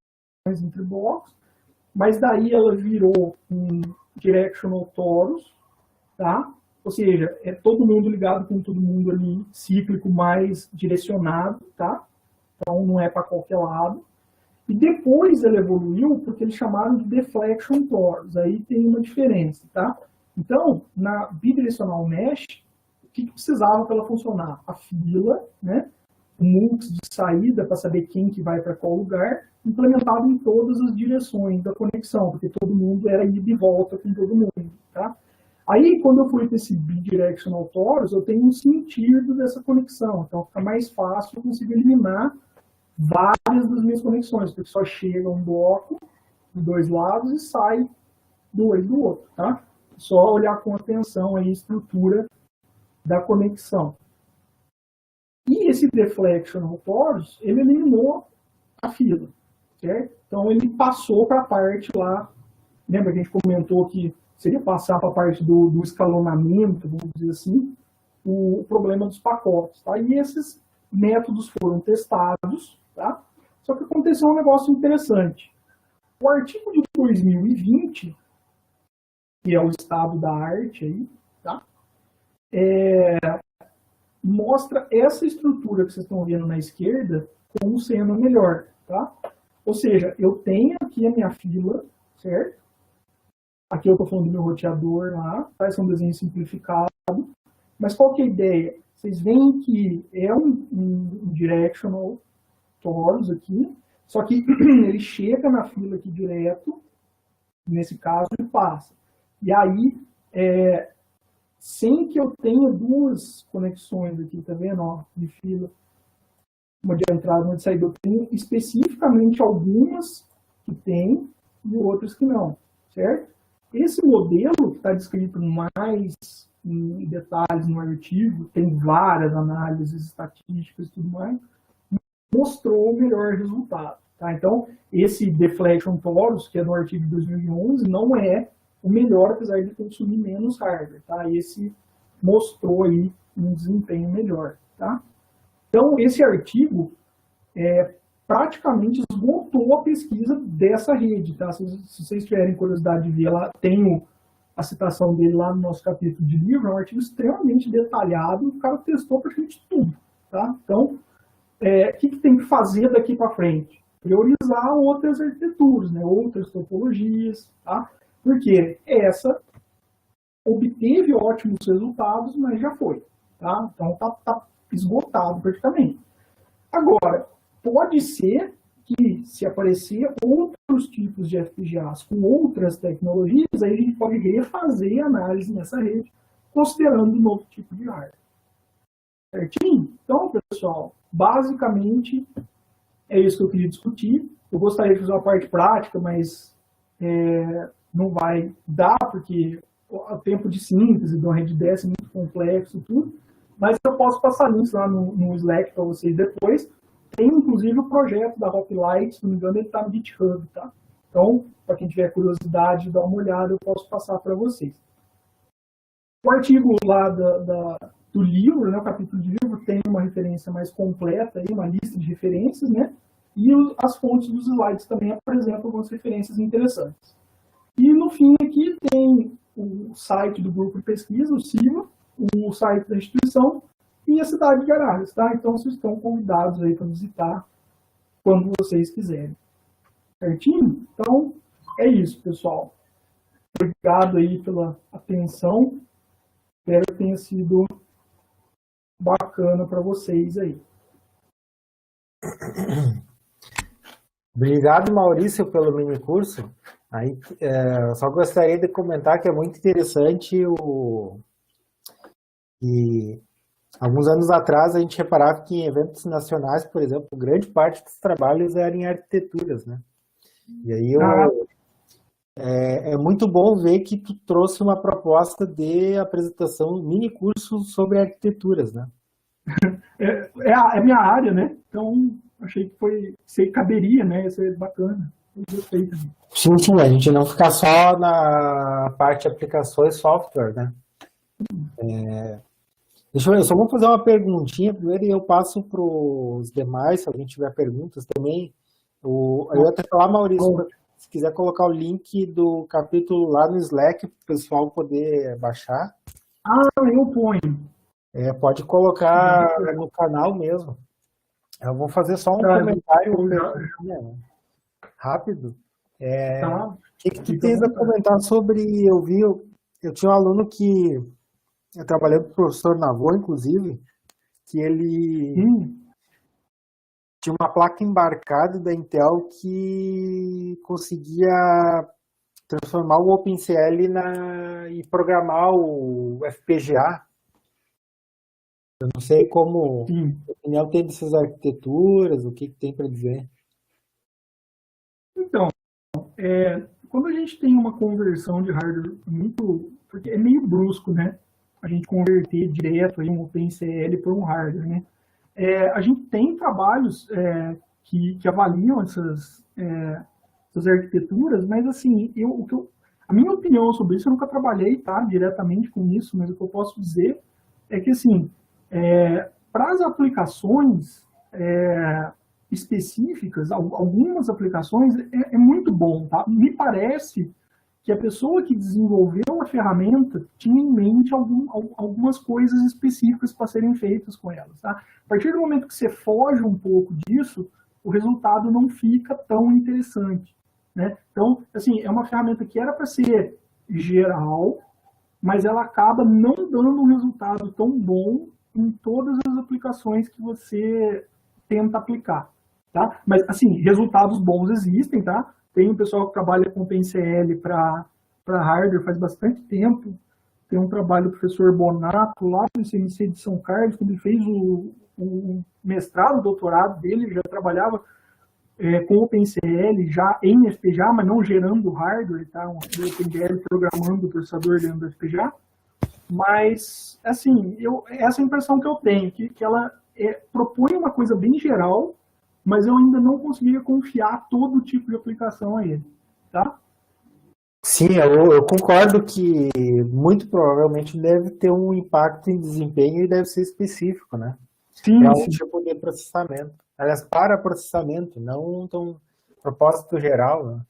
entre blocos, mas daí ela virou um directional torus, tá? Ou seja, é todo mundo ligado com todo mundo ali, cíclico mais direcionado, tá? Então não é para qualquer lado. E depois ela evoluiu porque eles chamaram de deflection torus, aí tem uma diferença, tá? Então, na bidirectional mesh, o que precisava para ela funcionar? A fila, né? O mux de saída para saber quem que vai para qual lugar, implementado em todas as direções da conexão, porque todo mundo era ida e volta com todo mundo, tá? Aí, quando eu fui para esse bidirectional torus, eu tenho um sentido dessa conexão, então fica mais fácil, eu consigo eliminar várias das minhas conexões, porque só chega um bloco de 2 lados e sai 2 do outro, tá? Só olhar com atenção aí a estrutura da conexão. E esse deflectional torus, ele eliminou a fila, certo? Então ele passou para a parte lá, lembra que a gente comentou que seria passar para a parte do escalonamento, vamos dizer assim, o problema dos pacotes, tá? E esses métodos foram testados, tá? Só que aconteceu um negócio interessante. O artigo de 2020, que é o estado da arte aí, tá? mostra essa estrutura que vocês estão vendo na esquerda como sendo a melhor, tá? Ou seja, eu tenho aqui a minha fila, certo? Aqui eu estou falando do meu roteador lá, tá? Esse é um desenho simplificado. Mas qual que é a ideia? Vocês veem que é um directional torus aqui, só que ele chega na fila aqui direto, nesse caso, e passa. E aí, sem que eu tenha duas conexões aqui, tá vendo? Ó, de fila, uma de entrada e uma de saída, eu tenho especificamente algumas que tem e outras que não, certo? Esse modelo que está descrito mais em detalhes no artigo, tem várias análises estatísticas e tudo mais, mostrou o melhor resultado. Tá? Então, esse Deflection Torus, que é do artigo de 2011, não é o melhor, apesar de consumir menos hardware. Tá? Esse mostrou aí um desempenho melhor. Tá? Então, esse artigo praticamente esgotou a pesquisa dessa rede. Tá? Se vocês tiverem curiosidade de ver, lá tem a citação dele lá no nosso capítulo de livro, é um artigo extremamente detalhado, o cara testou praticamente tudo. Tá? Então, o que tem que fazer daqui para frente? Priorizar outras arquiteturas, né? Outras topologias, tá? Porque essa obteve ótimos resultados, mas já foi. Tá? Então, tá esgotado praticamente. Agora, pode ser que, se aparecer outros tipos de FPGAs com outras tecnologias, aí a gente pode refazer a análise nessa rede, considerando um novo tipo de hardware. Certinho? Então, pessoal, basicamente é isso que eu queria discutir. Eu gostaria de fazer uma parte prática, mas não vai dar, porque o tempo de síntese de uma rede dessa é muito complexo e tudo. Mas eu posso passar links lá no Slack para vocês depois. Tem, inclusive, o projeto da Hoplite, se não me engano, ele está no GitHub, tá? Então, para quem tiver curiosidade de dar uma olhada, eu posso passar para vocês. O artigo lá do livro, né, o capítulo de livro, tem uma referência mais completa, aí, uma lista de referências, né? E as fontes dos slides também apresentam algumas referências interessantes. E, no fim, aqui tem o site do grupo de pesquisa, o CIVA, o site da instituição, e a cidade de Araras, tá? Então, vocês estão convidados aí para visitar quando vocês quiserem. Certinho? Então, é isso, pessoal. Obrigado aí pela atenção. Espero que tenha sido bacana para vocês aí. Obrigado, Maurício, pelo mini curso. Aí, só gostaria de comentar que é muito interessante e alguns anos atrás, a gente reparava que em eventos nacionais, por exemplo, grande parte dos trabalhos eram em arquiteturas, né? E aí é muito bom ver que tu trouxe uma proposta de apresentação, mini curso sobre arquiteturas, né? É minha área, né? Então, achei que caberia, né? Isso é bacana. Eu gostei também. Sim, a gente não ficar só na parte de aplicações software, né? Eu só vou fazer uma perguntinha primeiro e eu passo para os demais, se alguém tiver perguntas também. Eu ia até falar, Maurício, se quiser colocar o link do capítulo lá no Slack para o pessoal poder baixar. Eu ponho. Pode colocar no canal mesmo. Eu vou fazer só um comentário rápido. O que tu tens a comentar sobre... Eu tinha um aluno que eu trabalhei com o professor Navô, inclusive, que ele tinha uma placa embarcada da Intel que conseguia transformar o OpenCL e programar o FPGA. Eu não sei como a opinião tem dessas arquiteturas, o que tem para dizer. Então, quando a gente tem uma conversão de hardware porque é meio brusco, né? A gente converter direto aí um OpenCL por um hardware, né? A gente tem trabalhos que avaliam essas arquiteturas, mas assim, a minha opinião sobre isso, eu nunca trabalhei, tá, diretamente com isso, mas o que eu posso dizer é que, assim, para as aplicações específicas, algumas aplicações, é muito bom, tá? Me parece que a pessoa que desenvolveu a ferramenta tinha em mente algumas coisas específicas para serem feitas com elas. Tá? A partir do momento que você foge um pouco disso, o resultado não fica tão interessante. Né? Então, assim, é uma ferramenta que era para ser geral, mas ela acaba não dando um resultado tão bom em todas as aplicações que você tenta aplicar. Tá? Mas, assim, resultados bons existem, tá? Tem um pessoal que trabalha com PNCL para hardware faz bastante tempo. Tem um trabalho do professor Bonato lá no CMC de São Carlos, quando ele fez o mestrado, o doutorado dele, ele já trabalhava com o OpenCL, já em FPGA, mas não gerando hardware, tá? Um OpenGL programando o processador dentro do FPGA. Mas, assim, essa é a impressão que eu tenho, que ela propõe uma coisa bem geral, mas eu ainda não conseguia confiar todo tipo de aplicação a ele, tá? Sim, eu concordo que muito provavelmente deve ter um impacto em desempenho e deve ser específico, né? Sim, para um sim. tipo de processamento. Aliás, para processamento, não um propósito geral,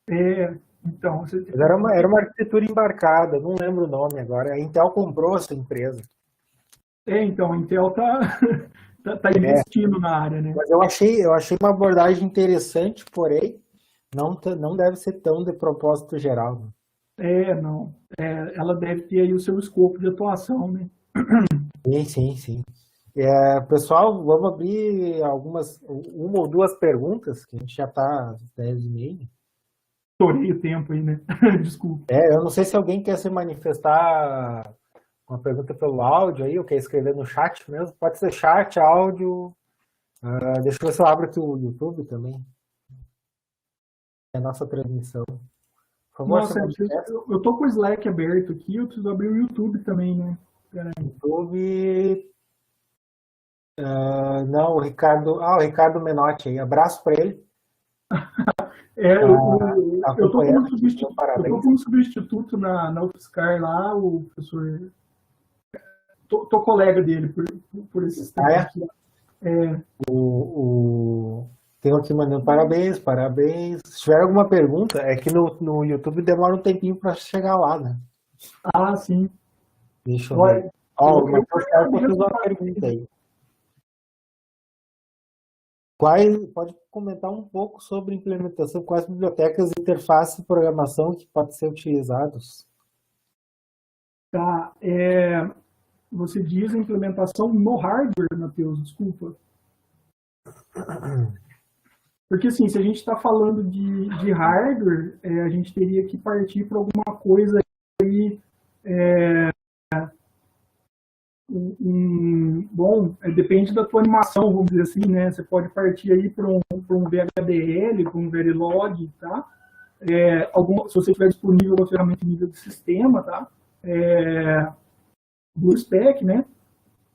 né? Então... Mas era uma arquitetura embarcada, não lembro o nome agora. A Intel comprou essa empresa. Então, a Intel tá investindo na área, né? Mas eu achei uma abordagem interessante, porém, não deve ser tão de propósito geral. Né? Não. Ela deve ter aí o seu escopo de atuação, né? Sim. Pessoal, vamos abrir uma ou duas perguntas, que a gente já está às 10h30. Estourei o tempo aí, né? Desculpa. Eu não sei se alguém quer se manifestar uma pergunta pelo áudio aí, ou quer escrever no chat mesmo. Pode ser chat, áudio. Deixa eu ver se eu abro aqui o YouTube também. É a nossa transmissão. Por favor, Nossa, eu tô com o Slack aberto aqui, eu preciso abrir o YouTube também, né? YouTube... não, o Ricardo Menotti aí. Abraço para ele. Eu tô como substituto na UFSCar lá, o professor... Tô colega dele por esses tempos. Tenho aqui mandando parabéns. Se tiver alguma pergunta, é que no YouTube demora um tempinho para chegar lá, né? Ah, sim. Deixa eu ver. O Matheus Sérgio fez uma pergunta aí. Pode comentar um pouco sobre implementação, quais bibliotecas de interface e programação que podem ser utilizados? Tá. Você diz a implementação no hardware, Matheus, desculpa. Porque, assim, se a gente está falando de hardware, a gente teria que partir para alguma coisa aí... depende da tua animação, vamos dizer assim, né? Você pode partir aí para um VHDL, para um Verilog, tá? Se você tiver disponível uma ferramenta de nível de sistema, tá? BlueSpec, né?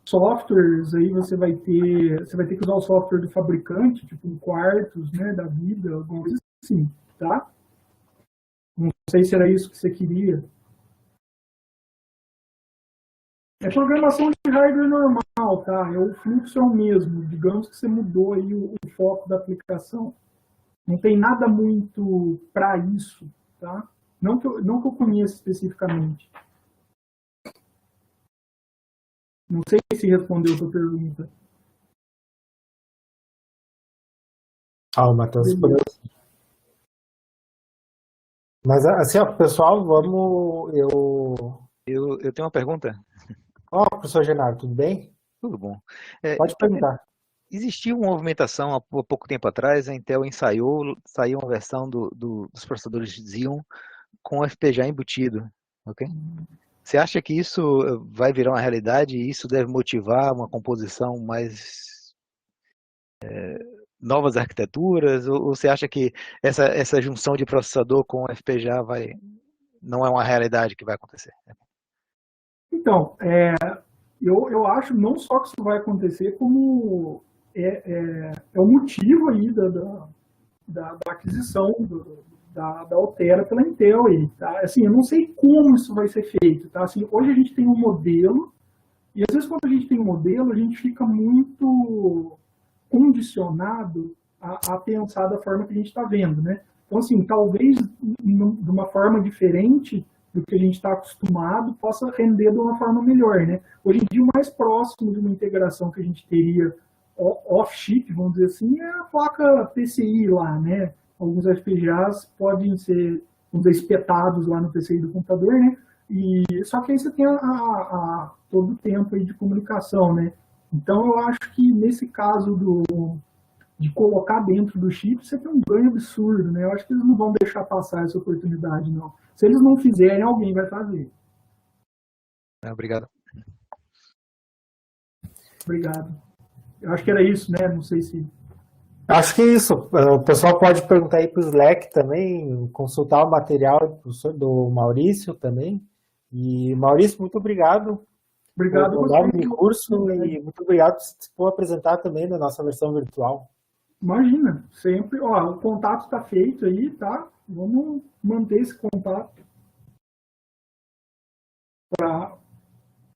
Softwares, aí você vai ter que usar o software do fabricante, tipo um Quartus, né? Da vida, alguma coisa assim, tá? Não sei se era isso que você queria. É programação de hardware normal, tá? O fluxo é o mesmo. Digamos que você mudou aí o foco da aplicação. Não tem nada muito para isso, tá? Não que eu conheça especificamente. Não sei se respondeu a sua pergunta. O Matheus respondeu. Mas assim, pessoal, vamos... Eu tenho uma pergunta. Professor Genaro, tudo bem? Tudo bom. Pode perguntar. Existiu uma movimentação há pouco tempo atrás, a Intel saiu uma versão dos processadores Xeon com FPGA embutido, ok? Você acha que isso vai virar uma realidade e isso deve motivar uma composição mais novas arquiteturas? Ou você acha que essa junção de processador com FPGA não é uma realidade que vai acontecer? Então, eu acho não só que isso vai acontecer, como é o motivo aí da aquisição da Altera pela Intel aí, tá? Assim, eu não sei como isso vai ser feito, tá? Assim, hoje a gente tem um modelo, e às vezes quando a gente tem um modelo, a gente fica muito condicionado a pensar da forma que a gente está vendo, né? Então, assim, talvez de uma forma diferente do que a gente está acostumado, possa render de uma forma melhor, né? Hoje em dia, o mais próximo de uma integração que a gente teria off-chip, vamos dizer assim, é a placa PCI lá, né? Alguns FPGAs podem ser, vamos dizer, espetados lá no PCI do computador, né? Só que aí você tem todo o tempo aí de comunicação, né? Então, eu acho que nesse caso de colocar dentro do chip, você tem um ganho absurdo, né? Eu acho que eles não vão deixar passar essa oportunidade, não. Se eles não fizerem, alguém vai fazer. Obrigado. Obrigado. Eu acho que era isso, né? Não sei se... Acho que é isso. O pessoal pode perguntar aí para o Slack também, consultar o material do Maurício também. E, Maurício, muito obrigado Obrigado pelo nome curso e muito obrigado por apresentar também na nossa versão virtual. Imagina, sempre. Ó, o contato está feito aí, tá? Vamos manter esse contato para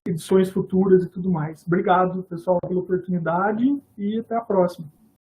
edições futuras e tudo mais. Obrigado, pessoal, pela oportunidade e até a próxima.